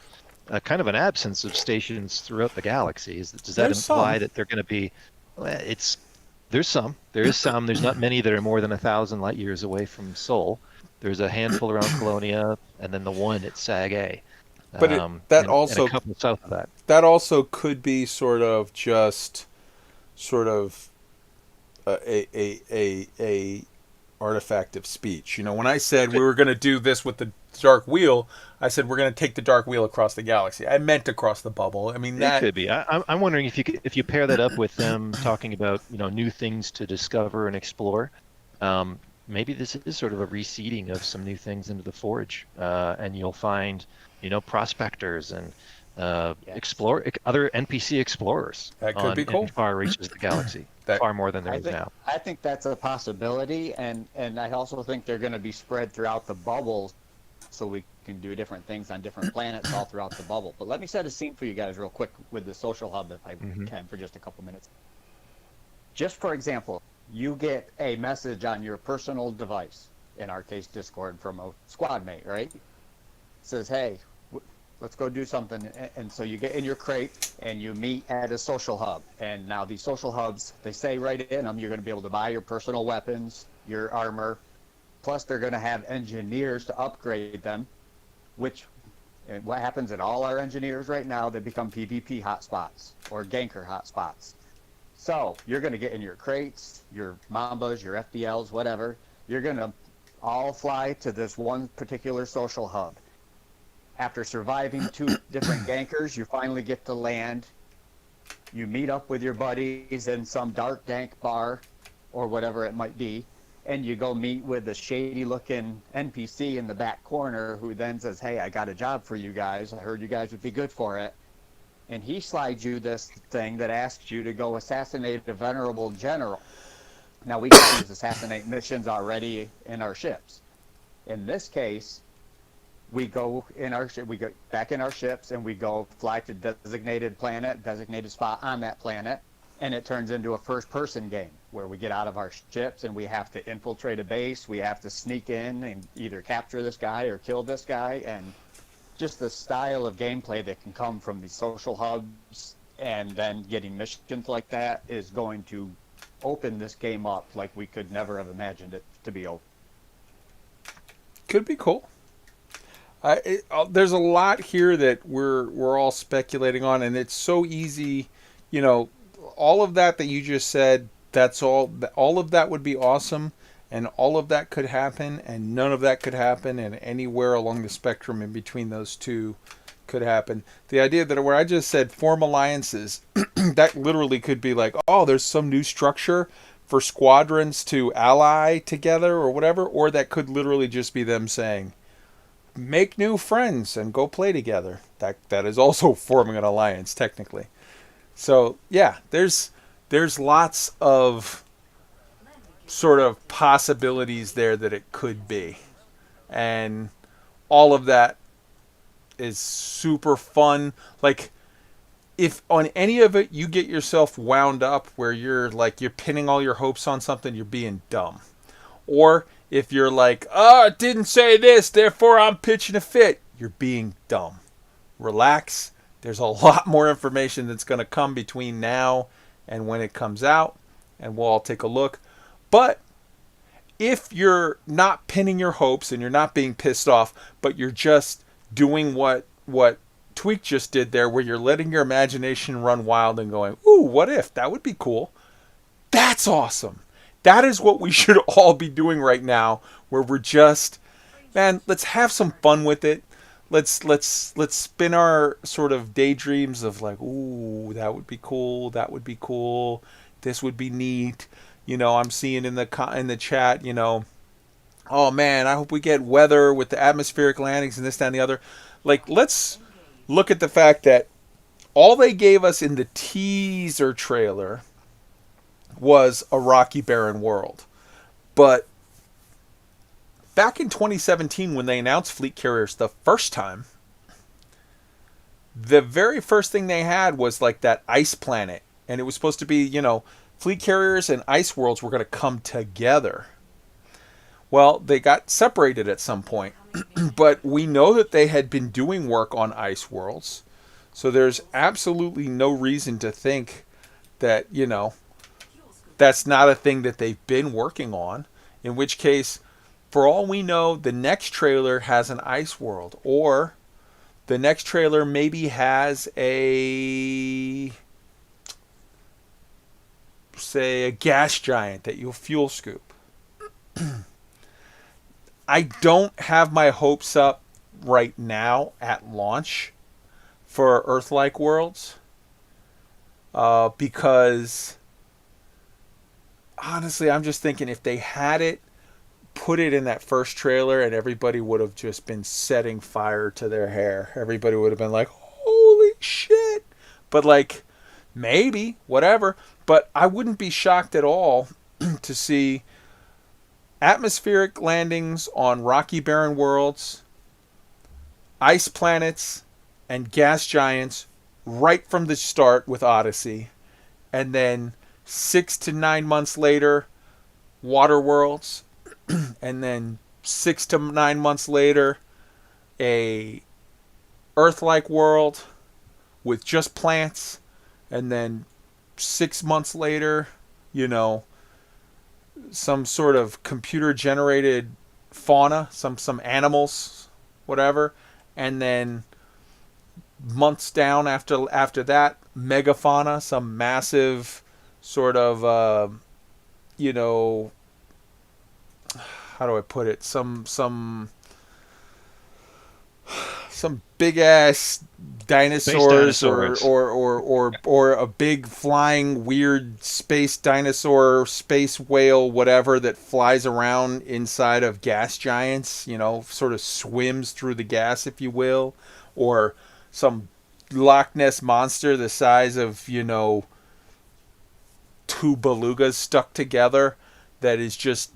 kind of an absence of stations throughout the galaxy. Does that imply that they're going to be? Well, there is some. There's not many that are more than 1,000 light years away from Sol. There's a handful around Colonia, and then the one at Sag A. But that also and a couple south of that. That also could be sort of a artifact of speech. When I said we were going to do this with the dark wheel, I said we're going to take the dark wheel across the galaxy. I meant across the bubble. I mean, that it could be. I'm wondering if you pair that up with them talking about new things to discover and explore. Maybe this is sort of a reseeding of some new things into the Forge, and you'll find prospectors and other NPC explorers. That could be cool. In far reaches of the galaxy, far more than there is now. I think that's a possibility, and I also think they're going to be spread throughout the bubble, so we can do different things on different planets all throughout the bubble. But let me set a scene for you guys real quick with the social hub, if I can, for just a couple minutes. Just for example, you get a message on your personal device, in our case Discord, from a squad mate, right? It says, hey, let's go do something. And so you get in your crate and you meet at a social hub. And now these social hubs, they say right in them, you're going to be able to buy your personal weapons, your armor, plus they're going to have engineers to upgrade them, and what happens in all our engineers right now, they become PvP hotspots or ganker hotspots. So you're going to get in your crates, your Mambas, your FBLs, whatever. You're going to all fly to this one particular social hub. After surviving 2 different gankers, you finally get to land. You meet up with your buddies in some dark dank bar or whatever it might be, and you go meet with a shady-looking NPC in the back corner who then says, hey, I got a job for you guys. I heard you guys would be good for it. And he slides you this thing that asks you to go assassinate a venerable general. Now, we get these assassinate missions already in our ships. In this case, we go back in our ships and we go fly to designated spot on that planet, and it turns into a first-person game where we get out of our ships and we have to infiltrate a base. We have to sneak in and either capture this guy or kill this guy, and just the style of gameplay that can come from these social hubs and then getting missions like that is going to open this game up like we could never have imagined it to be open. Could be cool. There's a lot here that we're all speculating on, and it's so easy. All of that you just said, that's all of that would be awesome, and all of that could happen, and none of that could happen, and anywhere along the spectrum in between those two could happen. The idea that where I just said form alliances, that literally could be like, oh, there's some new structure for squadrons to ally together or whatever, or that could literally just be them saying, make new friends and go play together. That is also forming an alliance technically. So yeah, there's lots of sort of possibilities there that it could be. And all of that is super fun. Like, if on any of it you get yourself wound up where you're like you're pinning all your hopes on something, you're being dumb. Or if you're like, oh, it didn't say this, therefore I'm pitching a fit, you're being dumb. Relax. There's a lot more information that's going to come between now and when it comes out, and we'll all take a look. But if you're not pinning your hopes and you're not being pissed off, but you're just doing what Tweak just did there, where you're letting your imagination run wild and going, ooh, what if? That would be cool. That's awesome. That is what we should all be doing right now, where we're just, man, let's have some fun with it. Let's spin our sort of daydreams of like, ooh, that would be cool. That would be cool. This would be neat. You know, I'm seeing in the chat, you know, oh man, I hope we get weather with the atmospheric landings and this, that, and the other. Like, let's look at the fact that all they gave us in the teaser trailer was a rocky, barren world. But back in 2017, when they announced fleet carriers the first time, the very first thing they had was like that ice planet. And it was supposed to be, you know, fleet carriers and ice worlds were going to come together. Well, they got separated at some point. But we know that they had been doing work on ice worlds. So there's absolutely no reason to think that, you know, that's not a thing that they've been working on. In which case, for all we know, the next trailer has an ice world. Or the next trailer maybe has a gas giant that you'll fuel scoop. I don't have my hopes up right now at launch for Earth-like worlds because honestly, I'm just thinking if they had it, put it in that first trailer, and everybody would have just been setting fire to their hair. Everybody would have been like, holy shit. But like, maybe, whatever. But I wouldn't be shocked at all to see atmospheric landings on rocky, barren worlds, ice planets, and gas giants right from the start with Odyssey. And then 6 to 9 months later, water worlds. And then 6 to 9 months later, a Earth-like world with just plants. And then 6 months later, you know, some sort of computer-generated fauna, some animals, whatever. And then months down after that, megafauna, some massive sort of, you know, how do I put it? Some big ass dinosaurs, or a big flying weird space dinosaur, space whale, whatever, that flies around inside of gas giants, you know, sort of swims through the gas, if you will, or some Loch Ness monster the size of, you know, 2 belugas stuck together that is just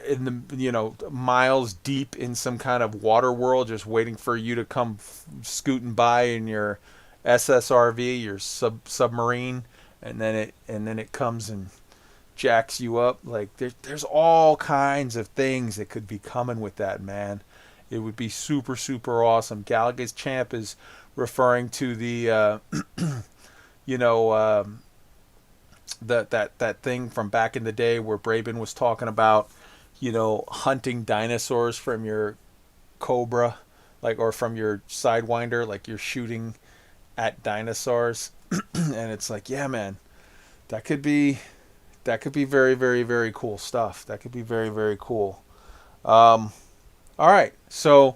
in the, you know, miles deep in some kind of water world, just waiting for you to come scooting by in your SSRV, your submarine, and then it comes and jacks you up. Like there's all kinds of things that could be coming with that, man. It would be super, super awesome. Gallagher's Champ is referring to the you know, that thing from back in the day where Braben was talking about, you know, hunting dinosaurs from your Cobra, like, or from your Sidewinder, like you're shooting at dinosaurs. And it's like, yeah, man, that could be very, very, very cool stuff. That could be very, very cool. All right, so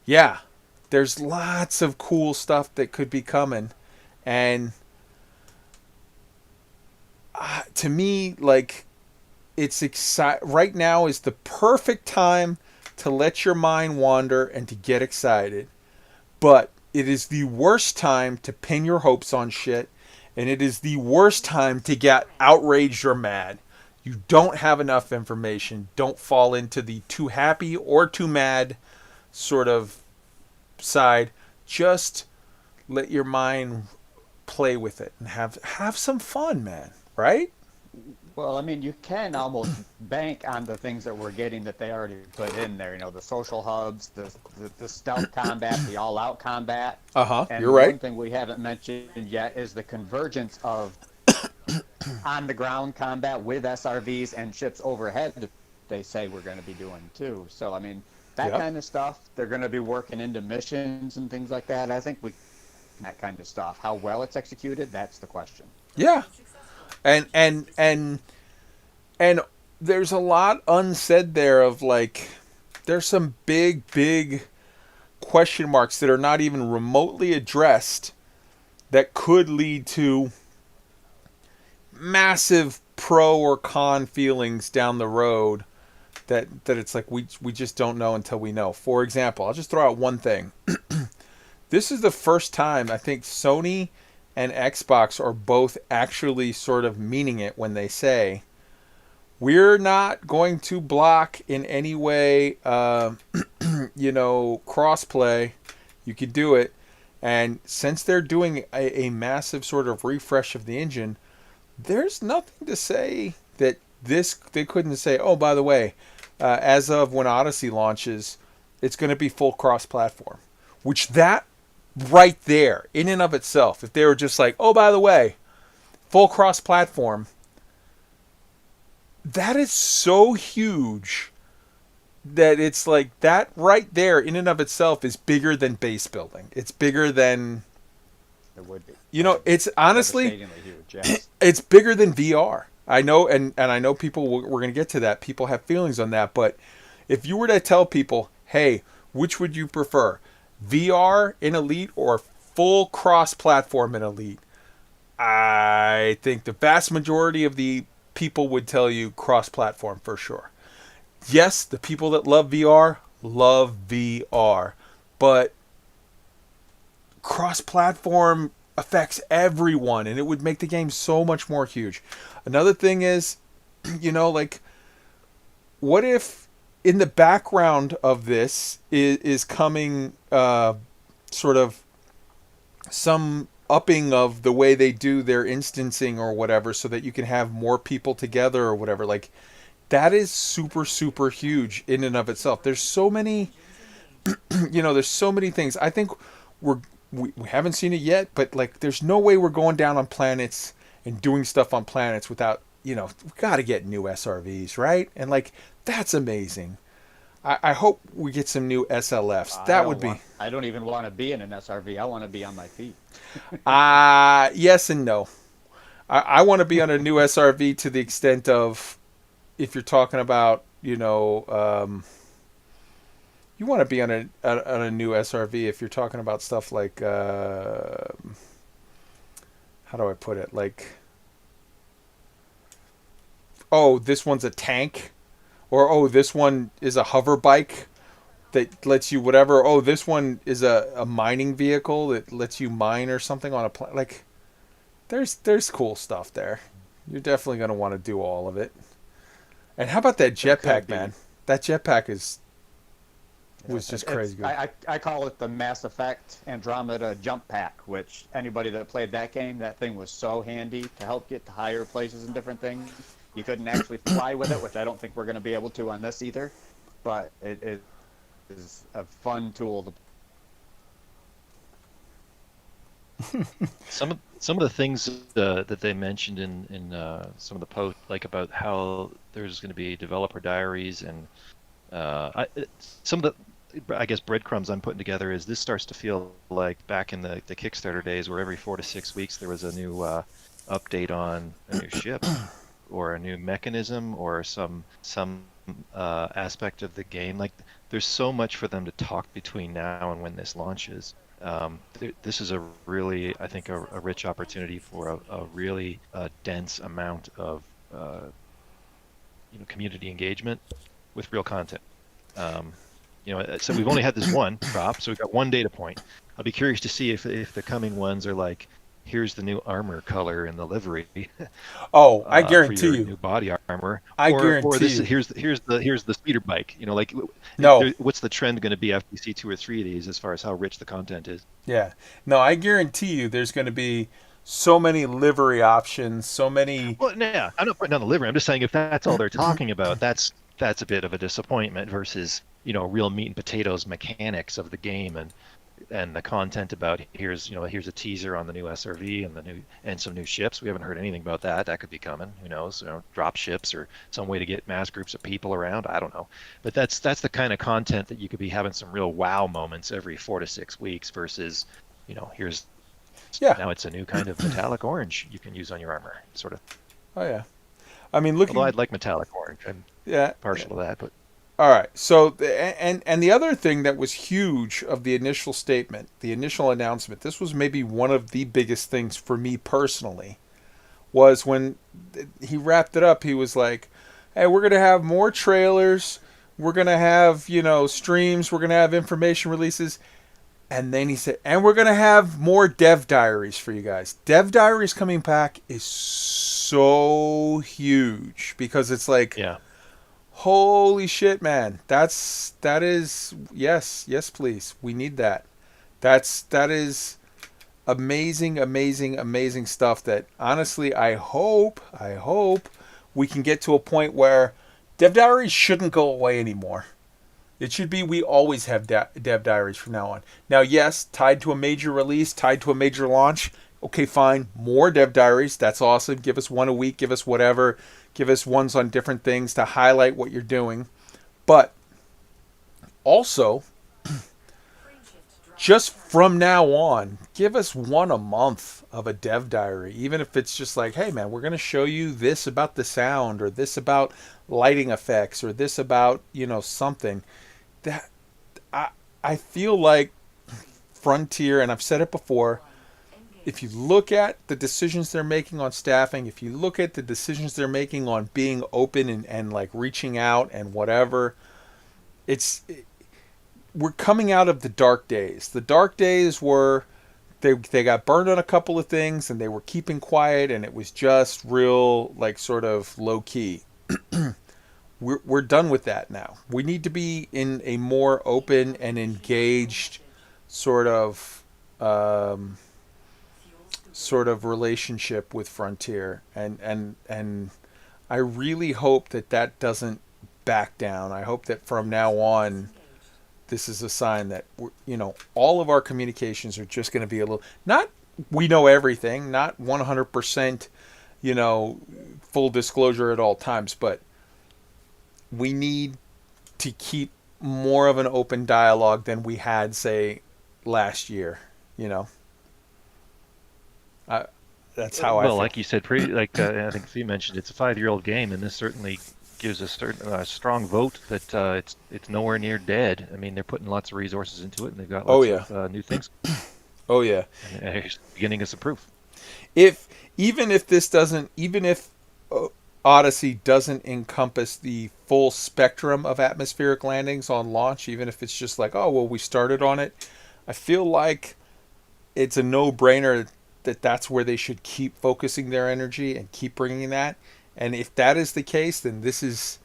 yeah, there's lots of cool stuff that could be coming, and to me, like, it's right now is the perfect time to let your mind wander and to get excited. But it is the worst time to pin your hopes on shit, and it is the worst time to get outraged or mad. you don't have enough information. Don't fall into the too happy or too mad sort of side. Just let your mind play with it and have some fun, man. Right? Well, I mean, you can almost bank on the things that we're getting that they already put in there. You know, the social hubs, the stealth combat, the all-out combat. And You're right. one thing we haven't mentioned yet is the convergence of on-the-ground combat with SRVs and ships overhead that they say we're going to be doing too. So, I mean, that kind of stuff, they're going to be working into missions and things like that. I think that kind of stuff. How well it's executed, that's the question. Yeah. And there's a lot unsaid there of like there's some big question marks that are not even remotely addressed that could lead to massive pro or con feelings down the road that it's like we just don't know until we know. For example, I'll just throw out one thing. This is the first time I think Sony and Xbox are both actually sort of meaning it when they say we're not going to block in any way crossplay. You could do it. And since they're doing a massive sort of refresh of the engine, there's nothing to say that they couldn't say, oh, by the way, as of when Odyssey launches, it's going to be full cross-platform. Which that right there, in and of itself, if they were just like, oh, by the way, full cross-platform, that is so huge that it's like that right there in and of itself is bigger than base building. It's bigger than... It would be. It's honestly... Huge, yes. It's bigger than VR. I know, and I know people, we're going to get to that. People have feelings on that, but if you were to tell people, hey, which would you prefer? VR in Elite or full cross-platform in Elite? I think the vast majority of the people would tell you cross-platform for sure. Yes, the people that love VR, but cross-platform affects everyone, and it would make the game so much more huge. Another thing is, what if in the background of this is coming sort of some upping of the way they do their instancing or whatever, so that you can have more people together or whatever. Like, that is super, super huge in and of itself. There's so many, there's so many things. I think we haven't seen it yet, but like, there's no way we're going down on planets and doing stuff on planets without, we got to get new SRVs, right? And like, that's amazing. I hope we get some new SLFs. That would be... I don't even want to be in an SRV. I want to be on my feet. Yes and no. I want to be on a new SRV to the extent of, if you're talking about, you want to be on a new SRV if you're talking about stuff like, how do I put it? Like, oh, this one's a tank. Or, oh, this one is a hover bike that lets you whatever. Oh, this one is a mining vehicle that lets you mine or something on a planet. Like, there's cool stuff there. You're definitely going to want to do all of it. And how about that jetpack, man? That jetpack was just crazy good. I call it the Mass Effect Andromeda jump pack, which anybody that played that game, that thing was so handy to help get to higher places and different things. You couldn't actually fly with it, which I don't think we're going to be able to on this either. But it is a fun tool to... Some of the things that they mentioned in some of the posts, like about how there's going to be developer diaries and some of the, I guess, breadcrumbs I'm putting together is this starts to feel like back in the Kickstarter days, where every 4 to 6 weeks there was a new update on a new ship or a new mechanism or some aspect of the game. Like, there's so much for them to talk between now and when this launches. This is a really, I think, a rich opportunity for a really dense amount of community engagement with real content. So we've only had this one drop, so we've got one data point. I'll be curious to see if the coming ones are like here's the new armor color in the livery Oh, I for guarantee your you. new body armor, I or guarantee this you. here's the speeder bike. You know, like No. what's the trend going to be after you see 2 or 3 of these as far as how rich the content is? Yeah. No, I guarantee you there's going to be so many livery options, so many. Well, yeah, I'm not putting on the livery. I'm just saying if that's all they're talking about, that's a bit of a disappointment versus real meat and potatoes mechanics of the game and the content about here's a teaser on the new SRV and some new ships. We haven't heard anything about that. That could be coming. Who knows? Drop ships or some way to get mass groups of people around. I don't know. But that's the kind of content that you could be having some real wow moments every 4 to 6 weeks versus, here's Yeah. now it's a new kind of metallic orange you can use on your armor, sort of. Oh yeah. I mean, looking. Although I'd like metallic orange. I'm Yeah. partial to that, but All right. So, and the other thing that was huge of the initial statement, the initial announcement, this was maybe one of the biggest things for me personally, was when he wrapped it up. He was like, "Hey, we're gonna have more trailers. We're gonna have streams. We're gonna have information releases." And then he said, "And we're gonna have more dev diaries for you guys." Dev diaries coming back is so huge because it's like. yeah. Holy shit, man. That is yes, please. We need that. That is amazing, amazing, amazing stuff that honestly I hope we can get to a point where dev diaries shouldn't go away anymore. It should be we always have dev diaries from now on. Now, yes, tied to a major release, tied to a major launch. Okay, fine. More dev diaries. That's awesome. Give us one a week. Give us whatever. Give us ones on different things to highlight what you're doing. But also, just from now on, give us one a month of a dev diary. Even if it's just like, hey, man, we're going to show you this about the sound or this about lighting effects or this about, something. That I feel like Frontier, and I've said it before, if you look at the decisions they're making on staffing, if you look at the decisions they're making on being open and like reaching out and whatever, we're coming out of the dark days. The dark days were they got burned on a couple of things and they were keeping quiet and it was just real like sort of low key. We're done with that now. We need to be in a more open and engaged sort of relationship with Frontier, and I really hope that doesn't back down. I hope that from now on, this is a sign that all of our communications are just going to be a little not we know everything, not 100%, full disclosure at all times, but we need to keep more of an open dialogue than we had, say, last year. That's how I well, feel. like you said, I think Fee mentioned, it's a 5-year-old game, and this certainly gives a strong vote that it's nowhere near dead. I mean, they're putting lots of resources into it, and they've got lots of new things. Oh yeah. And here's the beginning of some proof. Even if Odyssey doesn't encompass the full spectrum of atmospheric landings on launch, even if it's just like, oh well, we started on it, I feel like it's a no-brainer that's where they should keep focusing their energy and keep bringing that. And if that is the case, then this is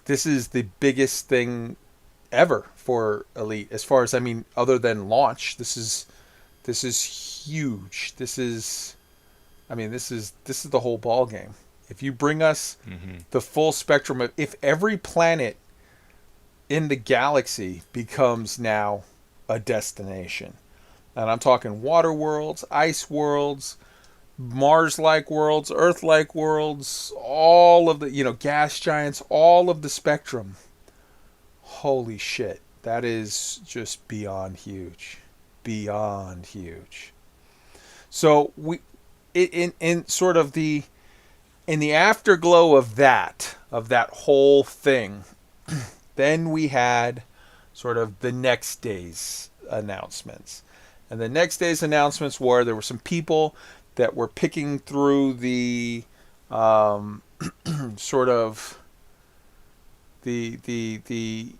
the biggest thing ever for Elite, as far as, I mean, other than launch. This is huge. This is the whole ball game. If you bring us the full spectrum of, if every planet in the galaxy becomes now a destination, and I'm talking water worlds, ice worlds, Mars-like worlds, Earth-like worlds, all of the, gas giants, all of the spectrum. Holy shit. That is just beyond huge. Beyond huge. So in sort of the afterglow of that whole thing, then we had sort of the next day's announcements. And the next day's announcements were, there were some people that were picking through the sort of the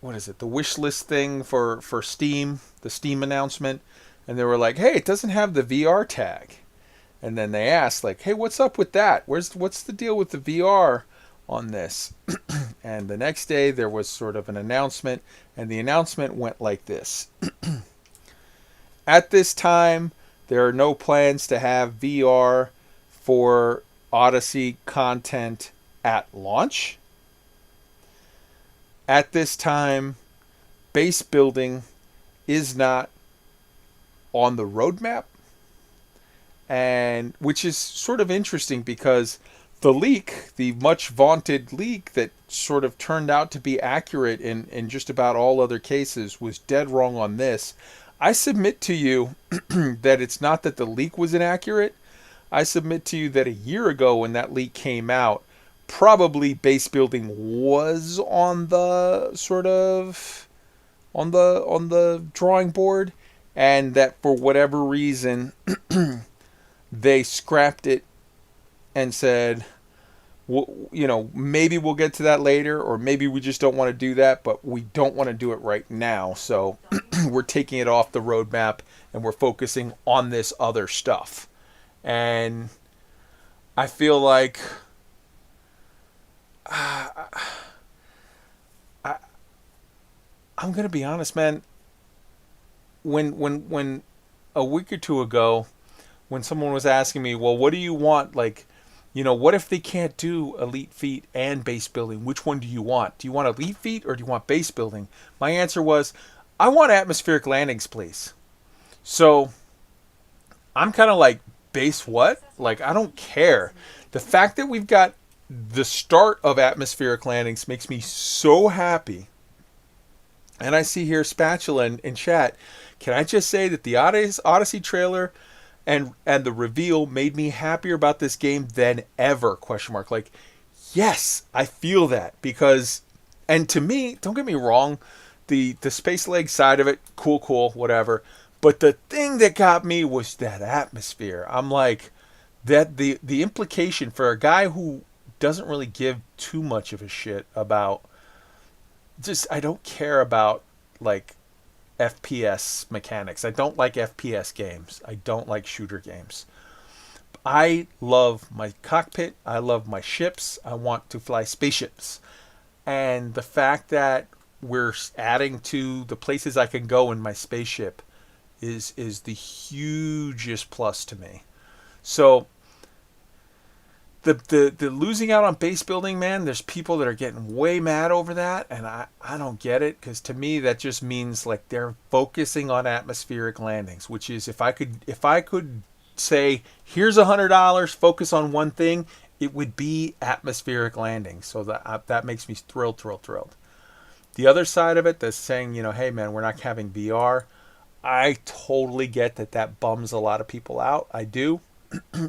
what is it, the wish list thing for Steam, the Steam announcement. and they were like, "Hey, it doesn't have the VR tag." And then they asked, like, "Hey, what's up with that? What's the deal with the VR on this?" And the next day there was sort of an announcement, and the announcement went like this: At this time, there are no plans to have VR for Odyssey content at launch. At this time, base building is not on the roadmap, and which is sort of interesting because the leak, the much vaunted leak that sort of turned out to be accurate in just about all other cases, was dead wrong on this. I submit to you that it's not that the leak was inaccurate. I submit to you that a year ago when that leak came out, probably base building was on the sort of on the drawing board, and that for whatever reason they scrapped it and said, well, maybe we'll get to that later, or maybe we just don't want to do that, but we don't want to do it right now, so we're taking it off the roadmap and we're focusing on this other stuff. And I feel like I'm gonna be honest, man. When a week or two ago, when someone was asking me, well, what do you want? Like, what if they can't do elite feat and base building? Which one do you want? Do you want elite feat or do you want base building? My answer was, I want atmospheric landings, please. So I'm kind of like, base what? Like, I don't care. The fact that we've got the start of atmospheric landings makes me so happy. And I see here Spatula in chat. Can I just say that the Odyssey trailer and the reveal made me happier about this game than ever? ? Like, yes, I feel that, because, and to me, don't get me wrong, the space leg side of it, cool, whatever. But the thing that got me was that atmosphere. I'm like, that the implication for a guy who doesn't really give too much of a shit about, I don't care about like FPS mechanics. I don't like FPS games. I don't like shooter games. I love my cockpit. I love my ships. I want to fly spaceships. And the fact that we're adding to the places I can go in my spaceship is the hugest plus to me. So the losing out on base building, man, there's people that are getting way mad over that, and I don't get it, because to me that just means like they're focusing on atmospheric landings, which is, if I could say, here's $100, focus on one thing, it would be atmospheric landings. So that makes me thrilled. The other side of it that's saying, hey man, we're not having VR, I totally get that bums a lot of people out. I do.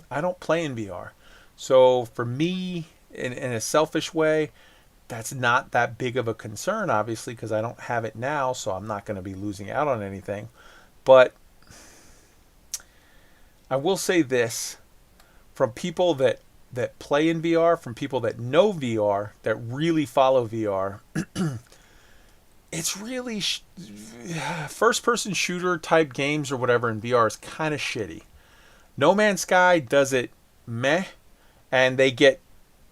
I don't play in VR. So for me, in a selfish way, that's not that big of a concern, obviously, because I don't have it now, so I'm not going to be losing out on anything. But I will say this, from people that play in VR, from people that know VR, that really follow VR, it's really first-person shooter type games or whatever in VR is kind of shitty. No Man's Sky does it meh, and they get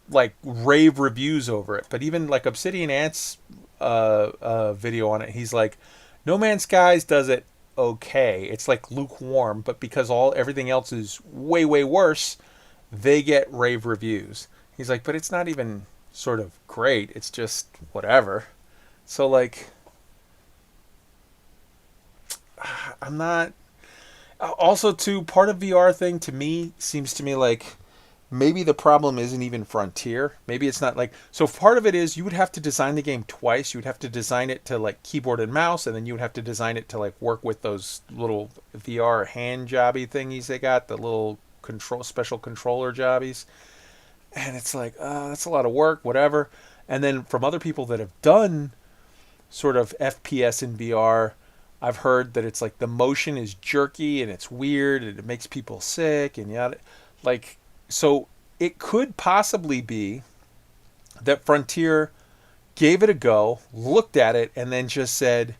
like rave reviews over it. But even like Obsidian Ant's video on it, he's like, No Man's Skies does it okay. It's like lukewarm, but because everything else is way worse, they get rave reviews. He's like, but it's not even sort of great. It's just whatever. So like, I'm not. Also, too, part of VR thing to me seems to me like maybe the problem isn't even Frontier. Maybe it's not like, so part of it is you would have to design the game twice. You would have to design it to like keyboard and mouse, and then you would have to design it to like work with those little VR hand jobby thingies they got, the little special controller jobbies. And it's like, that's a lot of work, whatever. And then from other people that have done sort of FPS in VR, I've heard that it's like the motion is jerky and it's weird and it makes people sick and yada. Like, so it could possibly be that Frontier gave it a go, looked at it, and then just said,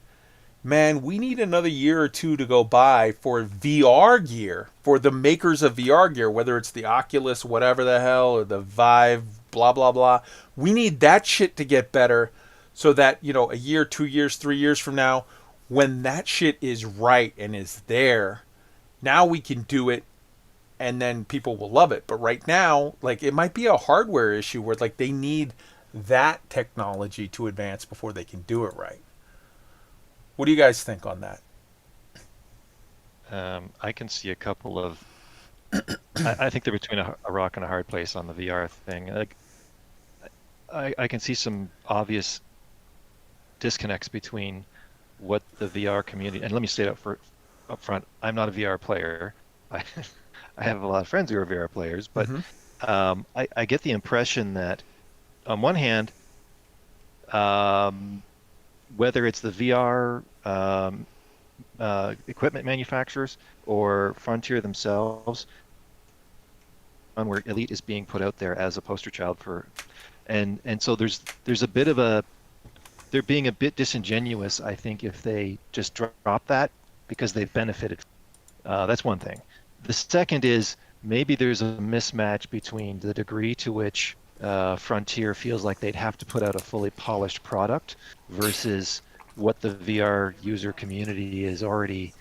man, we need another year or two to go by for VR gear, for the makers of VR gear, whether it's the Oculus, whatever the hell, or the Vive, blah, blah, blah. We need that shit to get better so that, you know, a year, 2 years, 3 years from now, when that shit is right and is there, now we can do it and then people will love it. But right now, like, it might be a hardware issue where, like, they need that technology to advance before they can do it right. What do you guys think on that? I can see a couple of. I think they're between a rock and a hard place on the VR thing. Like, I can see some obvious disconnects between what the VR community. And let me state up front, I'm not a VR player. I I have a lot of friends who are VR players, but I get the impression that on one hand, whether it's the VR equipment manufacturers or Frontier themselves, on where Elite is being put out there as a poster child for, and so there's a bit of a, they're being a bit disingenuous, I think, if they just drop that because they've benefited. That's one thing. The second is maybe there's a mismatch between the degree to which Frontier feels like they'd have to put out a fully polished product versus what the VR user community is already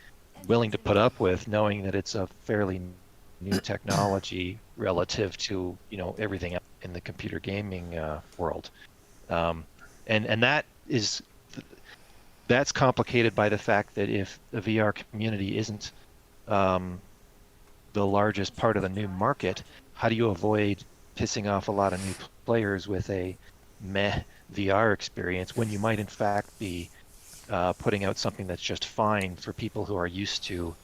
willing to put up with, knowing that it's a fairly new technology relative to, you know, everything in the computer gaming world. And that's complicated by the fact that if the VR community isn't the largest part of the new market, how do you avoid pissing off a lot of new players with a meh VR experience when you might in fact be putting out something that's just fine for people who are used to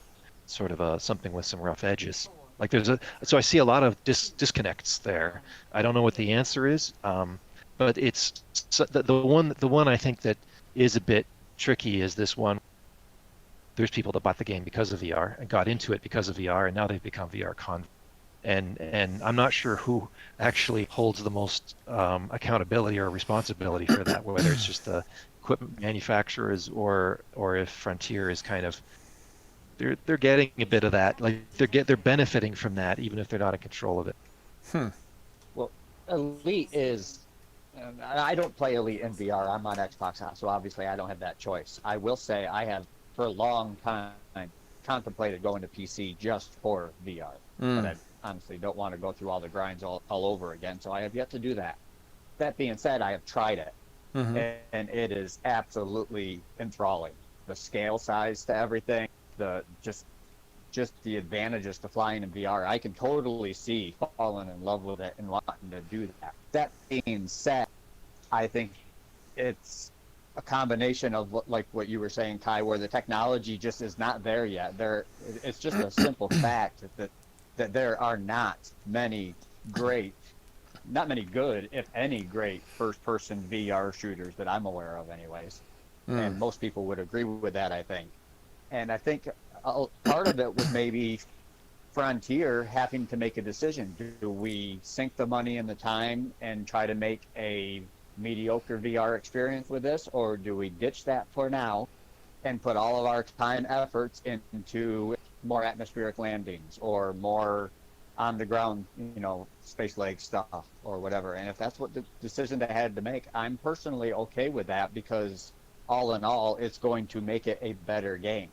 sort of something with some rough edges? Like so I see a lot of disconnects there. I don't know what the answer is, but it's the one I think that is a bit tricky is this one. There's people that bought the game because of VR and got into it because of VR, and now they've become VR converts. And I'm not sure who actually holds the most accountability or responsibility for that, whether it's just the equipment manufacturers or if Frontier is kind of they're getting a bit of that, like they're benefiting from that, even if they're not in control of it. Well, Elite is. I don't play Elite in VR. I'm on Xbox, so obviously I don't have that choice. I will say I have for a long time contemplated going to PC just for VR, but I honestly don't want to go through all the grinds all over again. So I have yet to do that. That being said, I have tried it, and it is absolutely enthralling. The scale size to everything, the just the advantages to flying in VR. I can totally see falling in love with it and wanting to do that. That being said, I think it's a combination of what you were saying, Kai, where the technology just is not there yet. It's just a simple fact that there are not many good, if any, great first-person VR shooters that I'm aware of, anyways. And most people would agree with that, I think. And I think part of it was maybe Frontier having to make a decision. Do we sink the money and the time and try to make a mediocre VR experience with this, or do we ditch that for now and put all of our time efforts into more atmospheric landings or more on the ground, space leg stuff or whatever? And if that's what the decision they had to make, I'm personally okay with that, because all in all, it's going to make it a better game.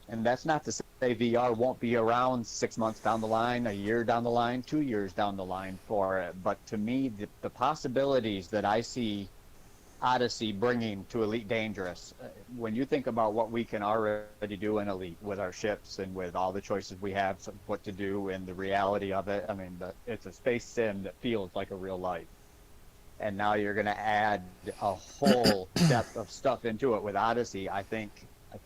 And that's not to say VR won't be around 6 months down the line, a year down the line, 2 years down the line for it. But to me, the possibilities that I see Odyssey bringing to Elite Dangerous, when you think about what we can already do in Elite with our ships and with all the choices we have, what to do and the reality of it, I mean, it's a space sim that feels like a real life. And now you're going to add a whole depth of stuff into it with Odyssey.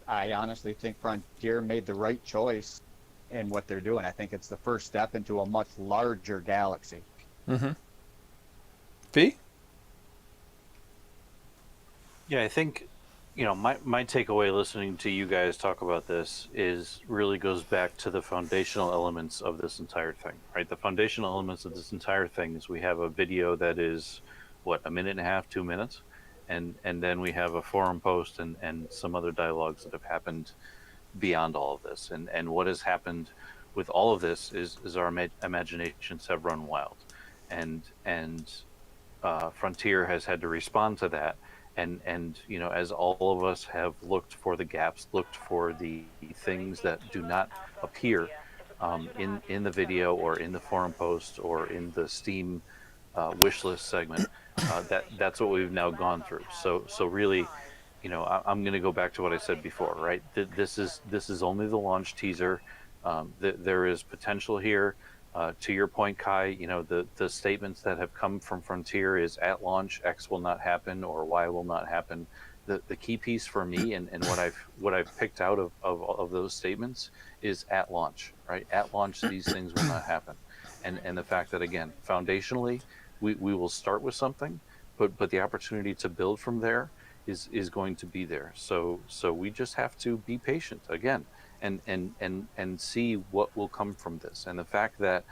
I honestly think Frontier made the right choice in what they're doing. I think it's the first step into a much larger galaxy. Fee? Yeah, I think, my takeaway listening to you guys talk about this really goes back to the foundational elements of this entire thing, right? The foundational elements of this entire thing is we have a video that is, a minute and a half, 2 minutes, and then we have a forum post and some other dialogues that have happened beyond all of this. And what has happened with all of this is our imaginations have run wild, and Frontier has had to respond to that. And as all of us have looked for the gaps, looked for the things that do not appear in the video or in the forum post or in the Steam wish list segment, that's what we've now gone through. So really, I'm going to go back to what I said before, right? This is only the launch teaser. There is potential here. To your point, Kai, the statements that have come from Frontier is at launch X will not happen or Y will not happen. The key piece for me and what I've picked out of those statements is at launch, right? At launch, these things will not happen, and the fact that, again, foundationally, we will start with something, but the opportunity to build from there is going to be there. So we just have to be patient again, and see what will come from this. And the fact that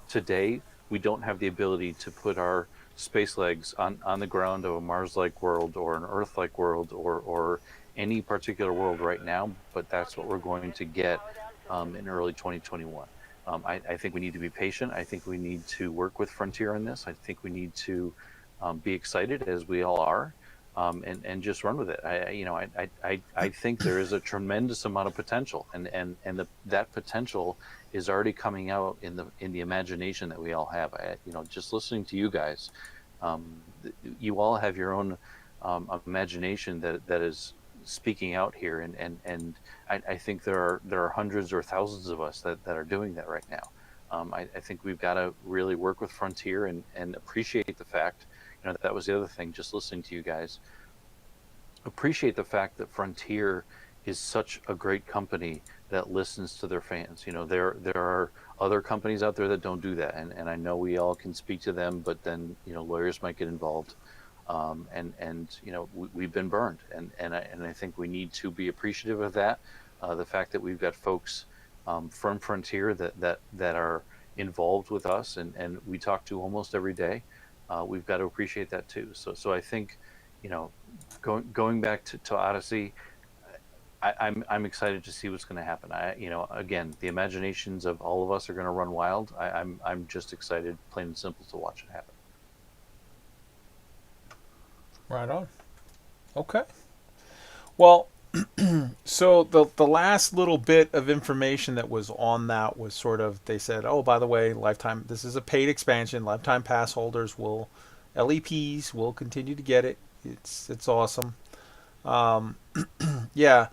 today we don't have the ability to put our space legs on the ground of a Mars-like world or an Earth-like world or any particular world right now, but that's what we're going to get in early 2021. I think we need to be patient. I think we need to work with Frontier on this. I think we need to be excited, as we all are, and just run with it. I think there is a tremendous amount of potential, and that potential is already coming out in the imagination that we all have. Just listening to you guys, you all have your own imagination that is speaking out here, and I think there are hundreds or thousands of us that are doing that right now. I think we've got to really work with Frontier and appreciate the fact, that was the other thing, just listening to you guys, appreciate the fact that Frontier is such a great company that listens to their fans. There are other companies out there that don't do that, and I know we all can speak to them, but then lawyers might get involved, and we've been burned, and I think we need to be appreciative of that. The fact that we've got folks from Frontier that are involved with us, and we talk to almost every day. We've got to appreciate that too. So I think, going back to Odyssey, I'm excited to see what's going to happen. Again, the imaginations of all of us are going to run wild. I'm just excited, plain and simple, to watch it happen. Right on. Okay. Well, so the last little bit of information that was on that was sort of, they said, oh, by the way, lifetime, this is a paid expansion. Lifetime pass holders LEPs will continue to get it. It's awesome. Yeah.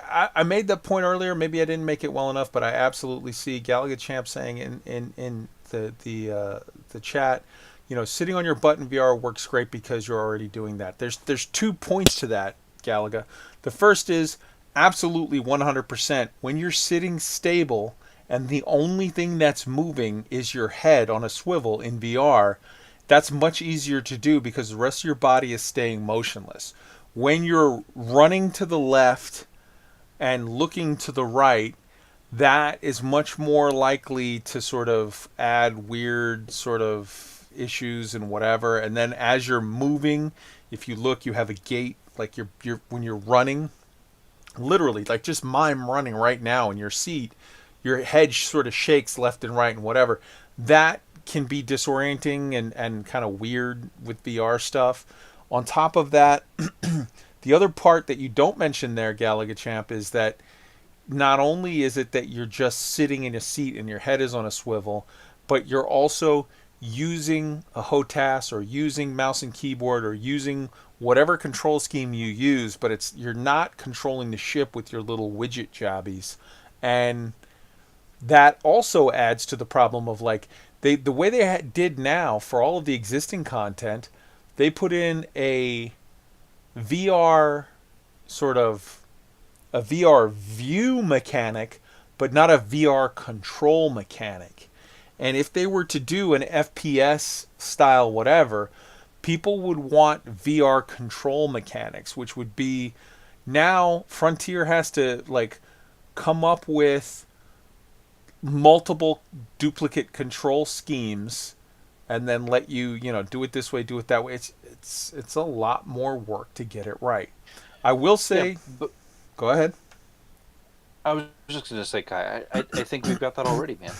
I made that point earlier. Maybe I didn't make it well enough, but I absolutely see Galaga Champ saying in the chat, sitting on your butt in VR works great because you're already doing that. There's 2 points to that, Galaga. The first is absolutely 100%. When you're sitting stable and the only thing that's moving is your head on a swivel in VR, that's much easier to do because the rest of your body is staying motionless. When you're running to the left and looking to the right, that is much more likely to sort of add weird sort of issues and whatever. And then as you're moving, if you look, you have a gait, like you're when you're running, literally, like just mime running right now in your seat, your head sort of shakes left and right and whatever. That can be disorienting and kind of weird with VR stuff. On top of that, the other part that you don't mention there, Galaga Champ, is that not only is it that you're just sitting in a seat and your head is on a swivel, but you're also using a HOTAS or using mouse and keyboard or using whatever control scheme you use, but you're not controlling the ship with your little widget jobbies. And that also adds to the problem of, like, the way they did now for all of the existing content, they put in a VR sort of a VR view mechanic, but not a VR control mechanic. And if they were to do an FPS style whatever, people would want VR control mechanics, which would be, now Frontier has to like come up with multiple duplicate control schemes and then let you, do it this way, do it that way. It's a lot more work to get it right. I will Yeah, say, but go ahead. I was just going to say, Kai, I think we've got that already, man.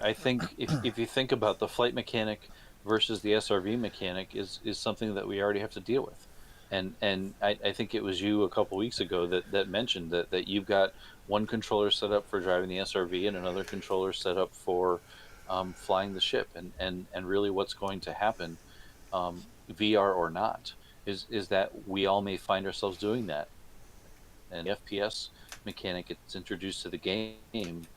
I think if you think about the flight mechanic versus the SRV mechanic is something that we already have to deal with. And I think it was you a couple weeks ago that mentioned that you've got one controller set up for driving the SRV and another controller set up for flying the ship. And really what's going to happen, VR or not, is that we all may find ourselves doing that. And the FPS mechanic gets introduced to the game,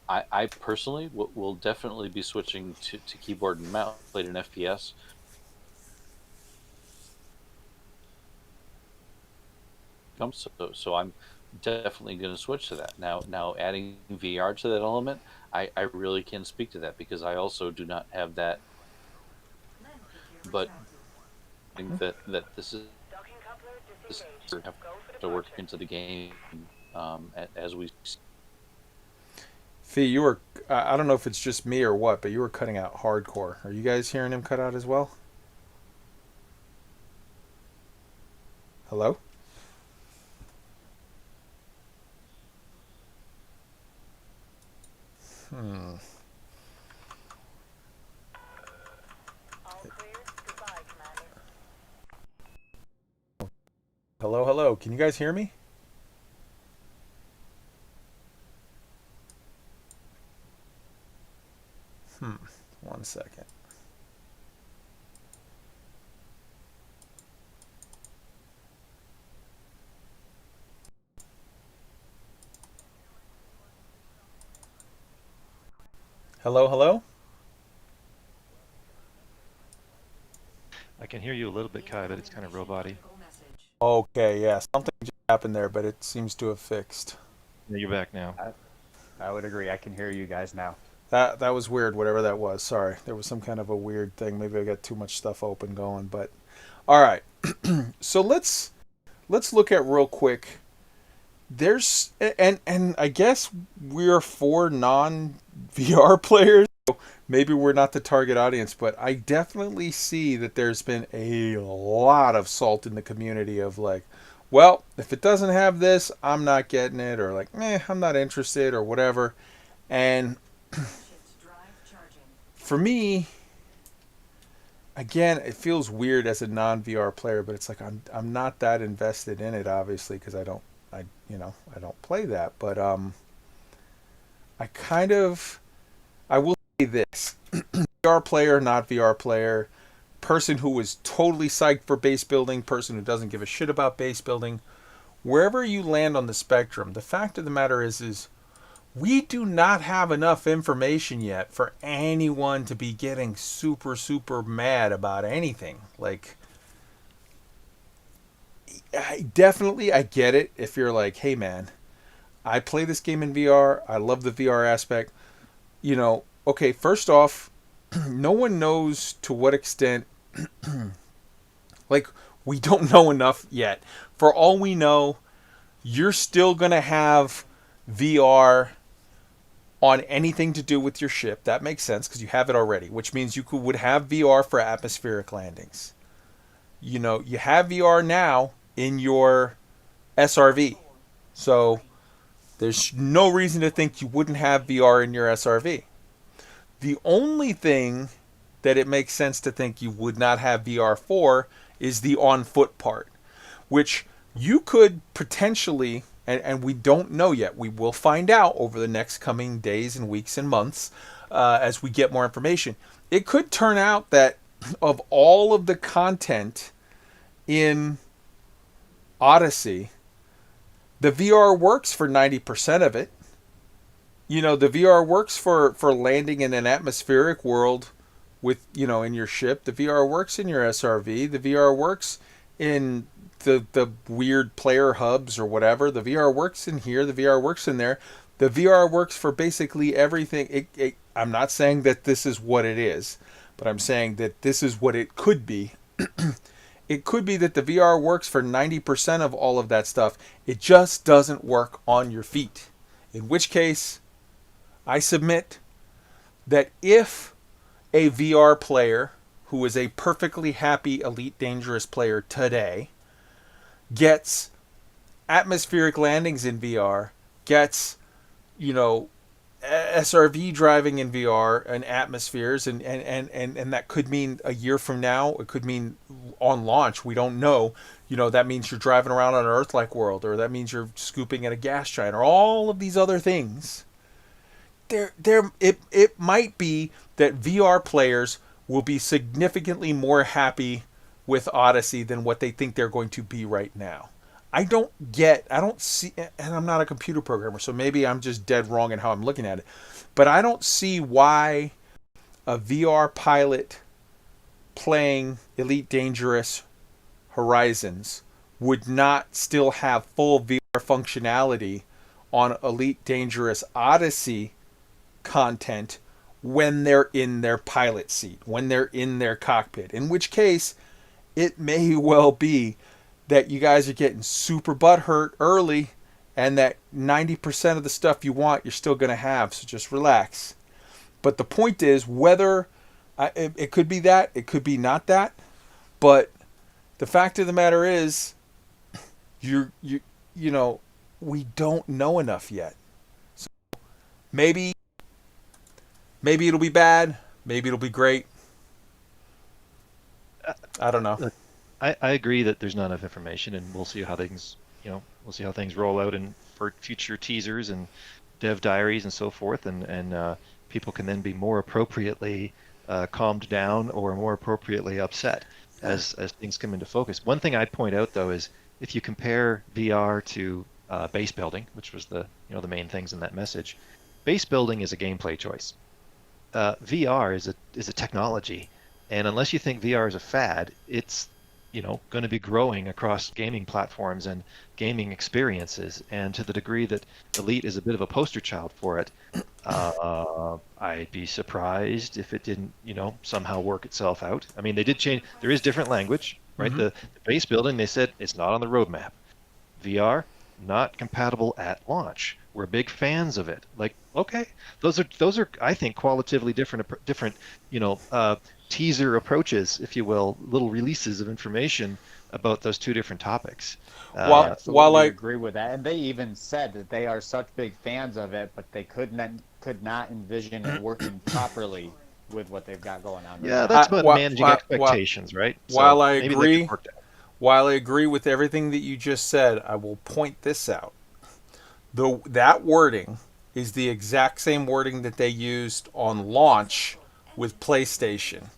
I personally will definitely be switching to keyboard and mouse. Played an FPS. So I'm definitely going to switch to that. Now adding VR to that element, I really can't speak to that because I also do not have that. But I think that this is have to work into the game as we. Fee, you were, I don't know if it's just me or what, but you were cutting out hardcore. Are you guys hearing him cut out as well? Hello? Hmm. Hello, hello. Can you guys hear me? Hmm. 1 second. Hello, hello? I can hear you a little bit, Kai, but it's kind of robot-y. Okay, yeah. Something just happened there, but it seems to have fixed. Yeah, you're back now. I would agree. I can hear you guys now. That was weird, whatever that was. Sorry. There was some kind of a weird thing. Maybe I got too much stuff open going, but all right. So let's look at real quick. There's and I guess we're for non VR players. So maybe we're not the target audience, but I definitely see that there's been a lot of salt in the community of like, well, if it doesn't have this, I'm not getting it, or like, I'm not interested, or whatever. And for me, again, it feels weird as a non-VR player, but it's like I'm not that invested in it, obviously, because I don't play that. But I will say this: VR player, not VR player, person who is totally psyched for base building, person who doesn't give a shit about base building, wherever you land on the spectrum, the fact of the matter is we do not have enough information yet for anyone to be getting super, super mad about anything. Like, I get it if you're like, hey man, I play this game in VR, I love the VR aspect. Okay, first off, no one knows to what extent, like, we don't know enough yet. For all we know, you're still going to have VR on anything to do with your ship. That makes sense because you have it already, which means you would have VR for atmospheric landings. You have VR now in your SRV. So there's no reason to think you wouldn't have VR in your SRV. The only thing that it makes sense to think you would not have VR for is the on foot part, which you could potentially, and we don't know yet. We will find out over the next coming days and weeks and months as we get more information. It could turn out that of all of the content in Odyssey, the VR works for 90% of it. The VR works for landing in an atmospheric world with, in your ship. The VR works in your SRV. The VR works in the weird player hubs or whatever. The VR works in here. The VR works in there. The VR works for basically everything. I'm not saying that this is what it is, but I'm saying that this is what it could be. It could be that the VR works for 90% of all of that stuff. It just doesn't work on your feet. In which case, I submit that if a VR player who is a perfectly happy Elite Dangerous player today gets atmospheric landings in VR, gets, you know, SRV driving in VR and atmospheres, and that could mean a year from now. It could mean on launch. We don't know. You know, that means you're driving around on an Earth-like world, or that means you're scooping at a gas giant, or all of these other things. It might be that VR players will be significantly more happy with Odyssey than what they think they're going to be right now. I don't see, and I'm not a computer programmer, so maybe I'm just dead wrong in how I'm looking at it, but I don't see why a VR pilot playing Elite Dangerous Horizons would not still have full VR functionality on Elite Dangerous Odyssey content when they're in their pilot seat, when they're in their cockpit. In which case, it may well be that you guys are getting super butthurt early, and that 90% of the stuff you want, you're still going to have. So just relax. But the point is, whether it could be that, it could be not that, but the fact of the matter is, you know, we don't know enough yet. So maybe it'll be bad. Maybe it'll be great. I don't know. Look, I agree that there's not enough information, and we'll see how things, we'll see how things roll out and for future teasers and dev diaries and so forth, and people can then be more appropriately calmed down or more appropriately upset as things come into focus. One thing I'd point out though is if you compare VR to base building, which was the main things in that message, base building is a gameplay choice. VR is a technology, and unless you think VR is a fad, it's going to be growing across gaming platforms and gaming experiences. And to the degree that Elite is a bit of a poster child for it, I'd be surprised if it didn't, somehow work itself out. I mean, they did change. There is different language, right? Mm-hmm. The base building, they said it's not on the roadmap. VR, not compatible at launch. We're big fans of it. Like, okay, those are I think qualitatively different, teaser approaches, if you will, little releases of information about those two different topics. While I agree with that, and they even said that they are such big fans of it, but they could not envision it working properly with what they've got going on. Yeah, that's about managing expectations, right? While I agree with everything that you just said, I will point this out. That wording is the exact same wording that they used on launch with PlayStation,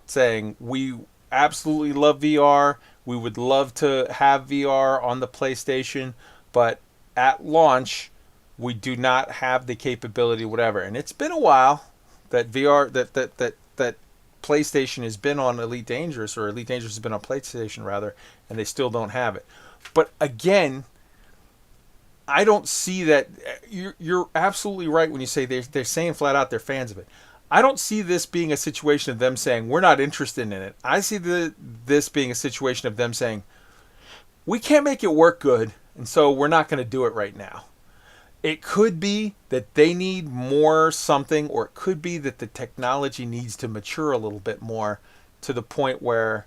saying we absolutely love VR, we would love to have VR on the PlayStation, but at launch we do not have the capability, whatever. And it's been a while that VR that PlayStation has been on Elite Dangerous, or Elite Dangerous has been on PlayStation rather, and they still don't have it. But again, I don't see that. You're absolutely right when you say they're saying flat out they're fans of it. I don't see this being a situation of them saying we're not interested in it. I see this being a situation of them saying we can't make it work good, and so we're not going to do it right now. It could be that they need more something, or it could be that the technology needs to mature a little bit more to the point where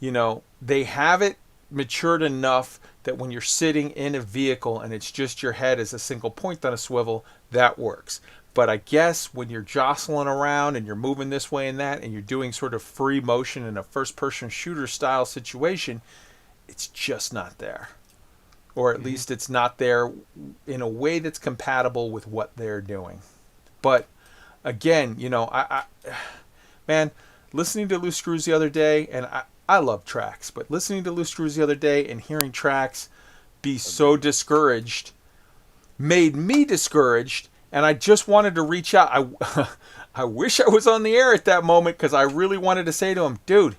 they have it matured enough that when you're sitting in a vehicle and it's just your head as a single point on a swivel, that works. But I guess when you're jostling around and you're moving this way and that, and you're doing sort of free motion in a first-person shooter style situation, it's just not there. Or at least it's not there in a way that's compatible with what they're doing. But again, man, listening to Loose Screws the other day, and I love Trax, but listening to Loose Screws the other day and hearing Trax be so discouraged made me discouraged, and I just wanted to reach out. I wish I was on the air at that moment, because I really wanted to say to him, dude,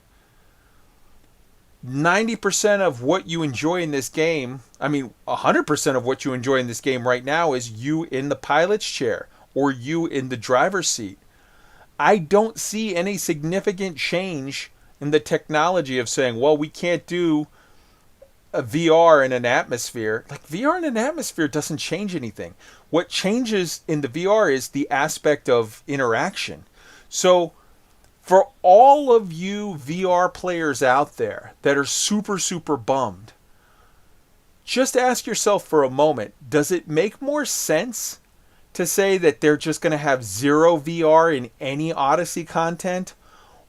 90% of what you enjoy in this game, 100% of what you enjoy in this game right now is you in the pilot's chair or you in the driver's seat. I don't see any significant change in the technology of saying, well, we can't do a VR in an atmosphere, like VR in an atmosphere doesn't change anything. What changes in the VR is the aspect of interaction. So for all of you VR players out there that are super, super bummed, just ask yourself for a moment, does it make more sense to say that they're just going to have zero VR in any Odyssey content?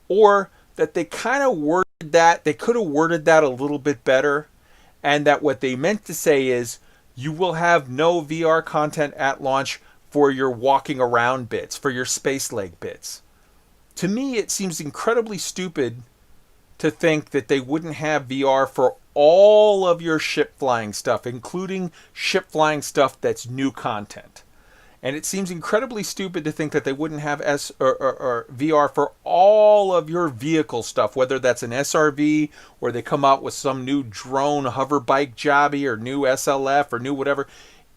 Or that they kind of worded that, they could have worded that a little bit better, and that what they meant to say is you will have no VR content at launch for your walking around bits, for your space leg bits. To me, it seems incredibly stupid to think that they wouldn't have VR for all of your ship flying stuff, including ship flying stuff that's new content. And it seems incredibly stupid to think that they wouldn't have or VR for all of your vehicle stuff, whether that's an SRV or they come out with some new drone hover bike jobby or new SLF or new whatever.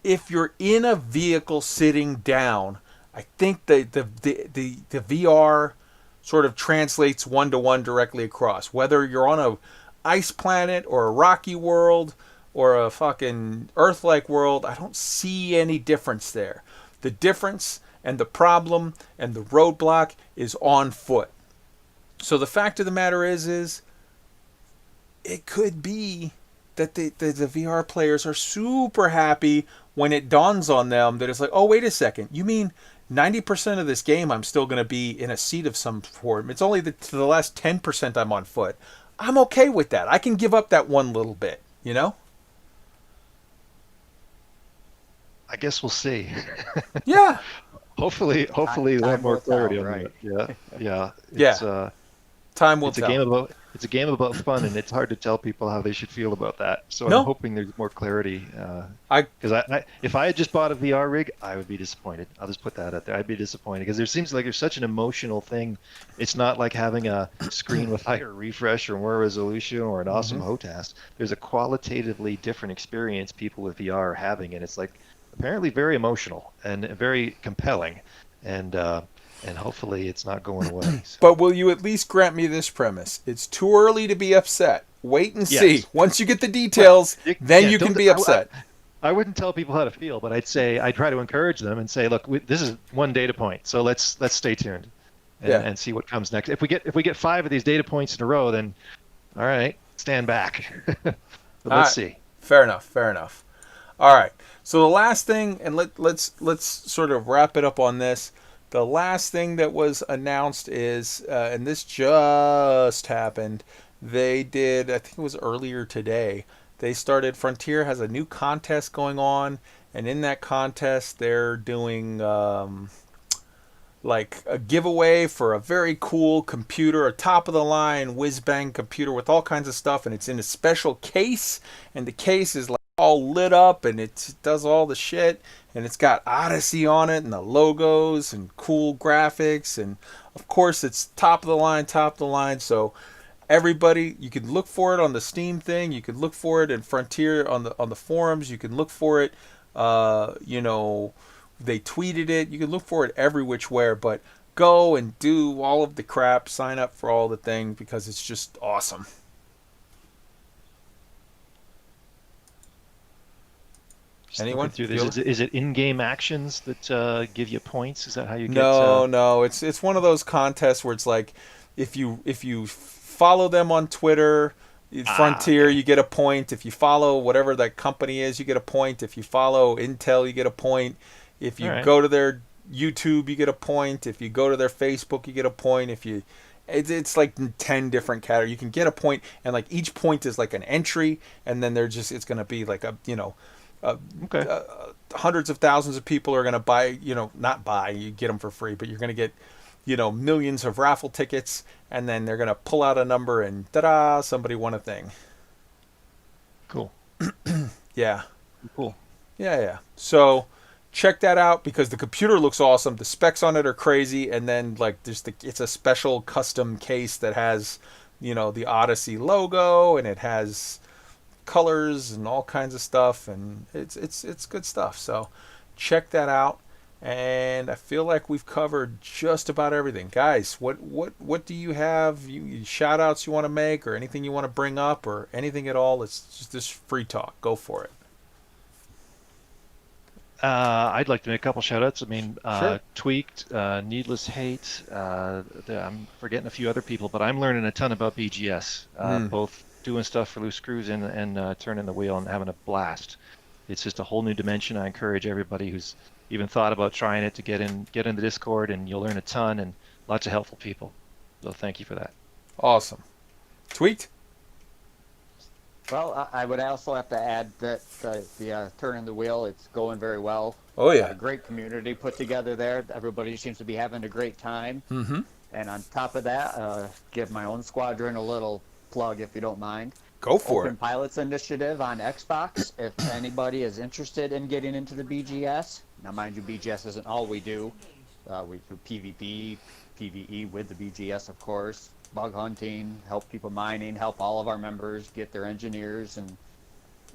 If you're in a vehicle sitting down, I think the VR sort of translates one-to-one directly across. Whether you're on a ice planet or a rocky world or a fucking Earth-like world, I don't see any difference there. The difference and the problem and the roadblock is on foot. So the fact of the matter is it could be that the VR players are super happy when it dawns on them that it's like, oh, wait a second, you mean 90% of this game I'm still going to be in a seat of some form. It's only to the last 10% I'm on foot. I'm okay with that. I can give up that one little bit, you know? I guess we'll see. Yeah. Hopefully we'll have more clarity on that. Yeah. Yeah. Time will tell. It's a game about fun, and it's hard to tell people how they should feel about that. So No. I'm hoping there's more clarity. Because if I had just bought a VR rig, I would be disappointed. I'll just put that out there. I'd be disappointed because there seems like there's such an emotional thing. It's not like having a screen with higher refresh or more resolution or an awesome HOTAS. There's a qualitatively different experience people with VR are having, and it's like apparently very emotional and very compelling. And hopefully it's not going away. So. But will you at least grant me this premise? It's too early to be upset. Wait and see. Once you get the details, then you can be upset. I wouldn't tell people how to feel, but I'd try to encourage them and say, look, this is one data point, so let's stay tuned and see what comes next. If we get 5 of these data points in a row, then all right, stand back. But let's see. Fair enough. All right. So the last thing, and let's sort of wrap it up on this. The last thing that was announced is, and this just happened, they did, I think it was earlier today, Frontier has a new contest going on, and in that contest they're doing like a giveaway for a very cool computer, a top-of-the-line whiz-bang computer with all kinds of stuff, and it's in a special case, and the case is like all lit up, and it does all the shit, and it's got Odyssey on it, and the logos, and cool graphics, and of course it's top of the line, so everybody, you can look for it on the Steam thing, you can look for it in Frontier on the forums, you can look for it, they tweeted it, you can look for it every which way, but go and do all of the crap, sign up for all the things, because it's just awesome. Anyone? Through this. Is it in-game actions that give you points? Is that how you get? No. It's one of those contests where it's like, if you follow them on Twitter, Frontier, you get a point. If you follow whatever that company is, you get a point. If you follow Intel, you get a point. If you go to their YouTube, you get a point. If you go to their Facebook, you get a point. It's like 10 different categories. You can get a point, and like each point is like an entry, and then it's going to be like hundreds of thousands of people are going to buy, not buy, you get them for free, but you're going to get, millions of raffle tickets, and then they're going to pull out a number and ta-da, somebody won a thing. Cool. Yeah. Cool. Yeah. So check that out, because the computer looks awesome. The specs on it are crazy. And then like it's a special custom case that has, the Odyssey logo, and it has colors and all kinds of stuff, and it's good stuff. So check that out, And I feel like we've covered just about everything. Guys, what do you have? You shout outs you want to make, or anything you want to bring up, or anything at all? It's just this free talk. Go for it. I'd like to make a couple shout outs. I mean, Sure. Tweaked, Needless Hate, I'm forgetting a few other people, but I'm learning a ton about BGS, both doing stuff for loose screws and turning the wheel and having a blast. It's just a whole new dimension. I encourage everybody who's even thought about trying it to get in the Discord, and you'll learn a ton and lots of helpful people. So thank you for that. Awesome. Tweaked? Well, I would also have to add that the turning the wheel, it's going very well. Oh, yeah. A great community put together there. Everybody seems to be having a great time. Mm-hmm. And on top of that, give my own squadron a little plug, if you don't mind. Go for Open it. Pilots Initiative on Xbox. If anybody is interested in getting into the BGS, now mind you, BGS isn't all we do. We do PvP, PvE with the BGS, of course, bug hunting, help people mining, help all of our members get their engineers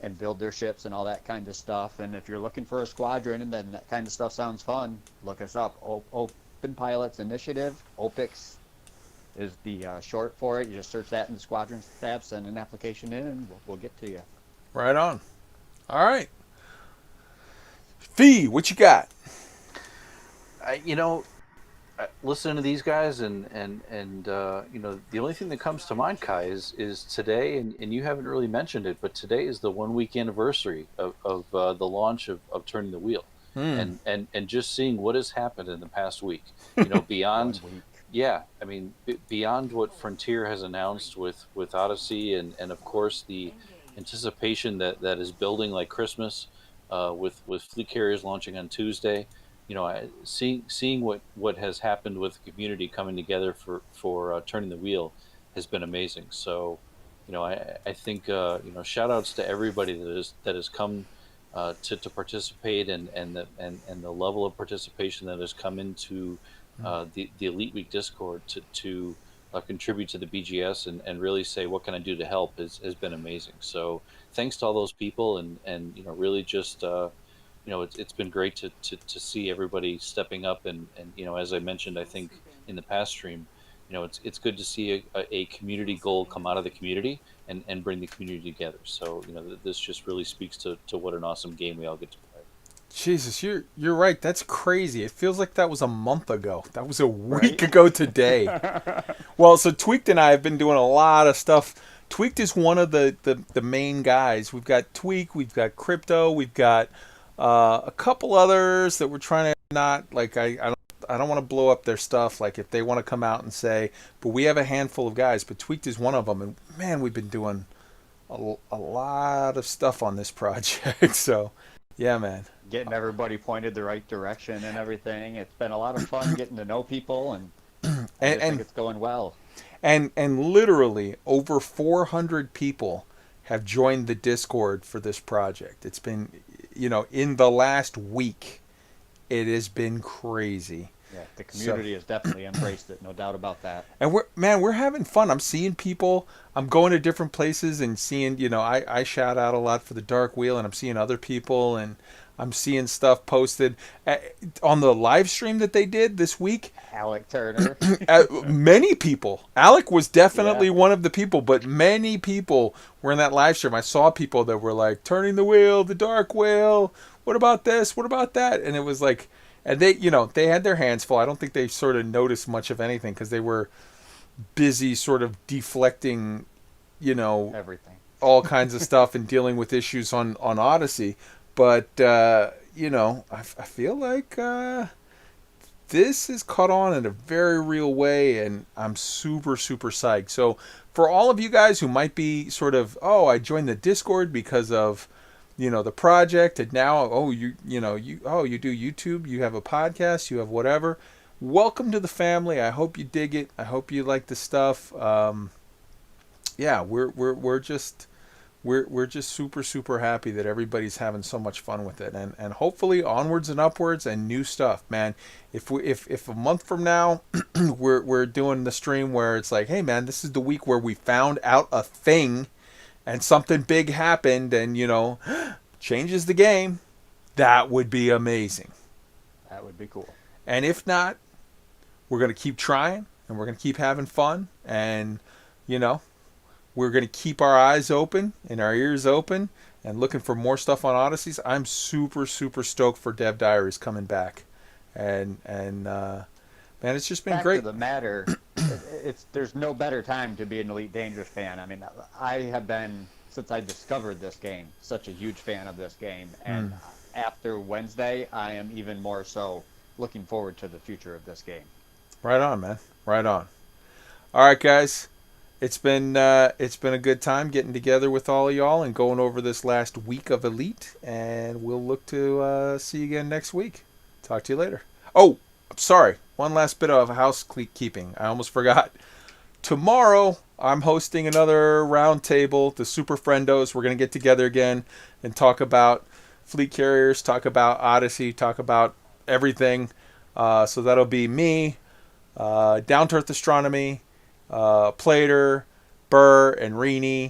and build their ships and all that kind of stuff. And if you're looking for a squadron and then that kind of stuff sounds fun, look us up. Open Pilots Initiative, OPIX is the short for it. You just search that in the squadrons tab, send an application in, and we'll get to you. Right on. All right. Fee, what you got? Listening to these guys and the only thing that comes to mind, Kai, is today, and you haven't really mentioned it, but today is the 1 week anniversary of the launch of Turning the Wheel, and just seeing what has happened in the past week, beyond. Yeah, I mean, beyond what Frontier has announced with Odyssey, and of course the anticipation that is building like Christmas, with fleet carriers launching on Tuesday. Seeing what has happened with the community coming together for Turning the Wheel has been amazing. So, I think shout outs to everybody that has come to participate, and the level of participation that has come into the Elite Week Discord to contribute to the BGS and really say, what can I do to help, has been amazing. So thanks to all those people, and really just it's been great to see everybody stepping up, and as I mentioned, I think in the past stream, it's good to see a community goal come out of the community and bring the community together. So this just really speaks to what an awesome game we all get to play. Jesus, you're right. That's crazy. It feels like that was a month ago. That was a week ago today. Well, so Tweaked and I have been doing a lot of stuff. Tweaked is one of the main guys. We've got Tweak, we've got Crypto, we've got a couple others that we're trying to not, like, I don't want to blow up their stuff, like if they want to come out and say, but we have a handful of guys, but Tweaked is one of them, and man, we've been doing a lot of stuff on this project. So yeah, man, Getting everybody pointed the right direction and everything. It's been a lot of fun getting to know people, and I think it's going well. And literally over 400 people have joined the Discord for this project. It's been, in the last week, it has been crazy. Yeah, the community has definitely embraced it, no doubt about that. And we're having fun. I'm seeing people. I'm going to different places and seeing, I shout out a lot for the Dark Wheel, and I'm seeing other people, and I'm seeing stuff posted on the live stream that they did this week. Alec Turner. Many people. Alec was definitely one of the people, but many people were in that live stream. I saw people that were like, Turning the Wheel, the Dark Wheel, what about this, what about that? And it was like, and they, they had their hands full. I don't think they sort of noticed much of anything because they were busy sort of deflecting, everything, all kinds of stuff and dealing with issues on Odyssey. But, I feel like this is caught on in a very real way, and I'm super, super psyched. So for all of you guys who might be sort of, I joined the Discord because of, the project, and now, you do YouTube, you have a podcast, you have whatever. Welcome to the family. I hope you dig it. I hope you like the stuff. We're just super, super happy that everybody's having so much fun with it, and hopefully onwards and upwards and new stuff, man. If a month from now we're doing the stream where it's like, hey man, this is the week where we found out a thing and something big happened and changes the game, that would be amazing. That would be cool. And if not, we're going to keep trying and we're going to keep having fun. And, you know, we're going to keep our eyes open and our ears open and looking for more stuff on Odysseys. I'm super, super stoked for Dev Diaries coming back. And man, it's just been Fact great. of the matter, there's no better time to be an Elite Dangerous fan. I mean, I have been, since I discovered this game, such a huge fan of this game. And after Wednesday, I am even more so looking forward to the future of this game. Right on, man. Right on. All right, guys. It's been a good time getting together with all of y'all and going over this last week of Elite, and we'll look to see you again next week. Talk to you later. Oh, I'm sorry. One last bit of housekeeping. I almost forgot. Tomorrow, I'm hosting another roundtable, the Super Friendos. We're going to get together again and talk about fleet carriers, talk about Odyssey, talk about everything. So that'll be me, Down to Earth Astronomy, Plater, Burr, and Rini.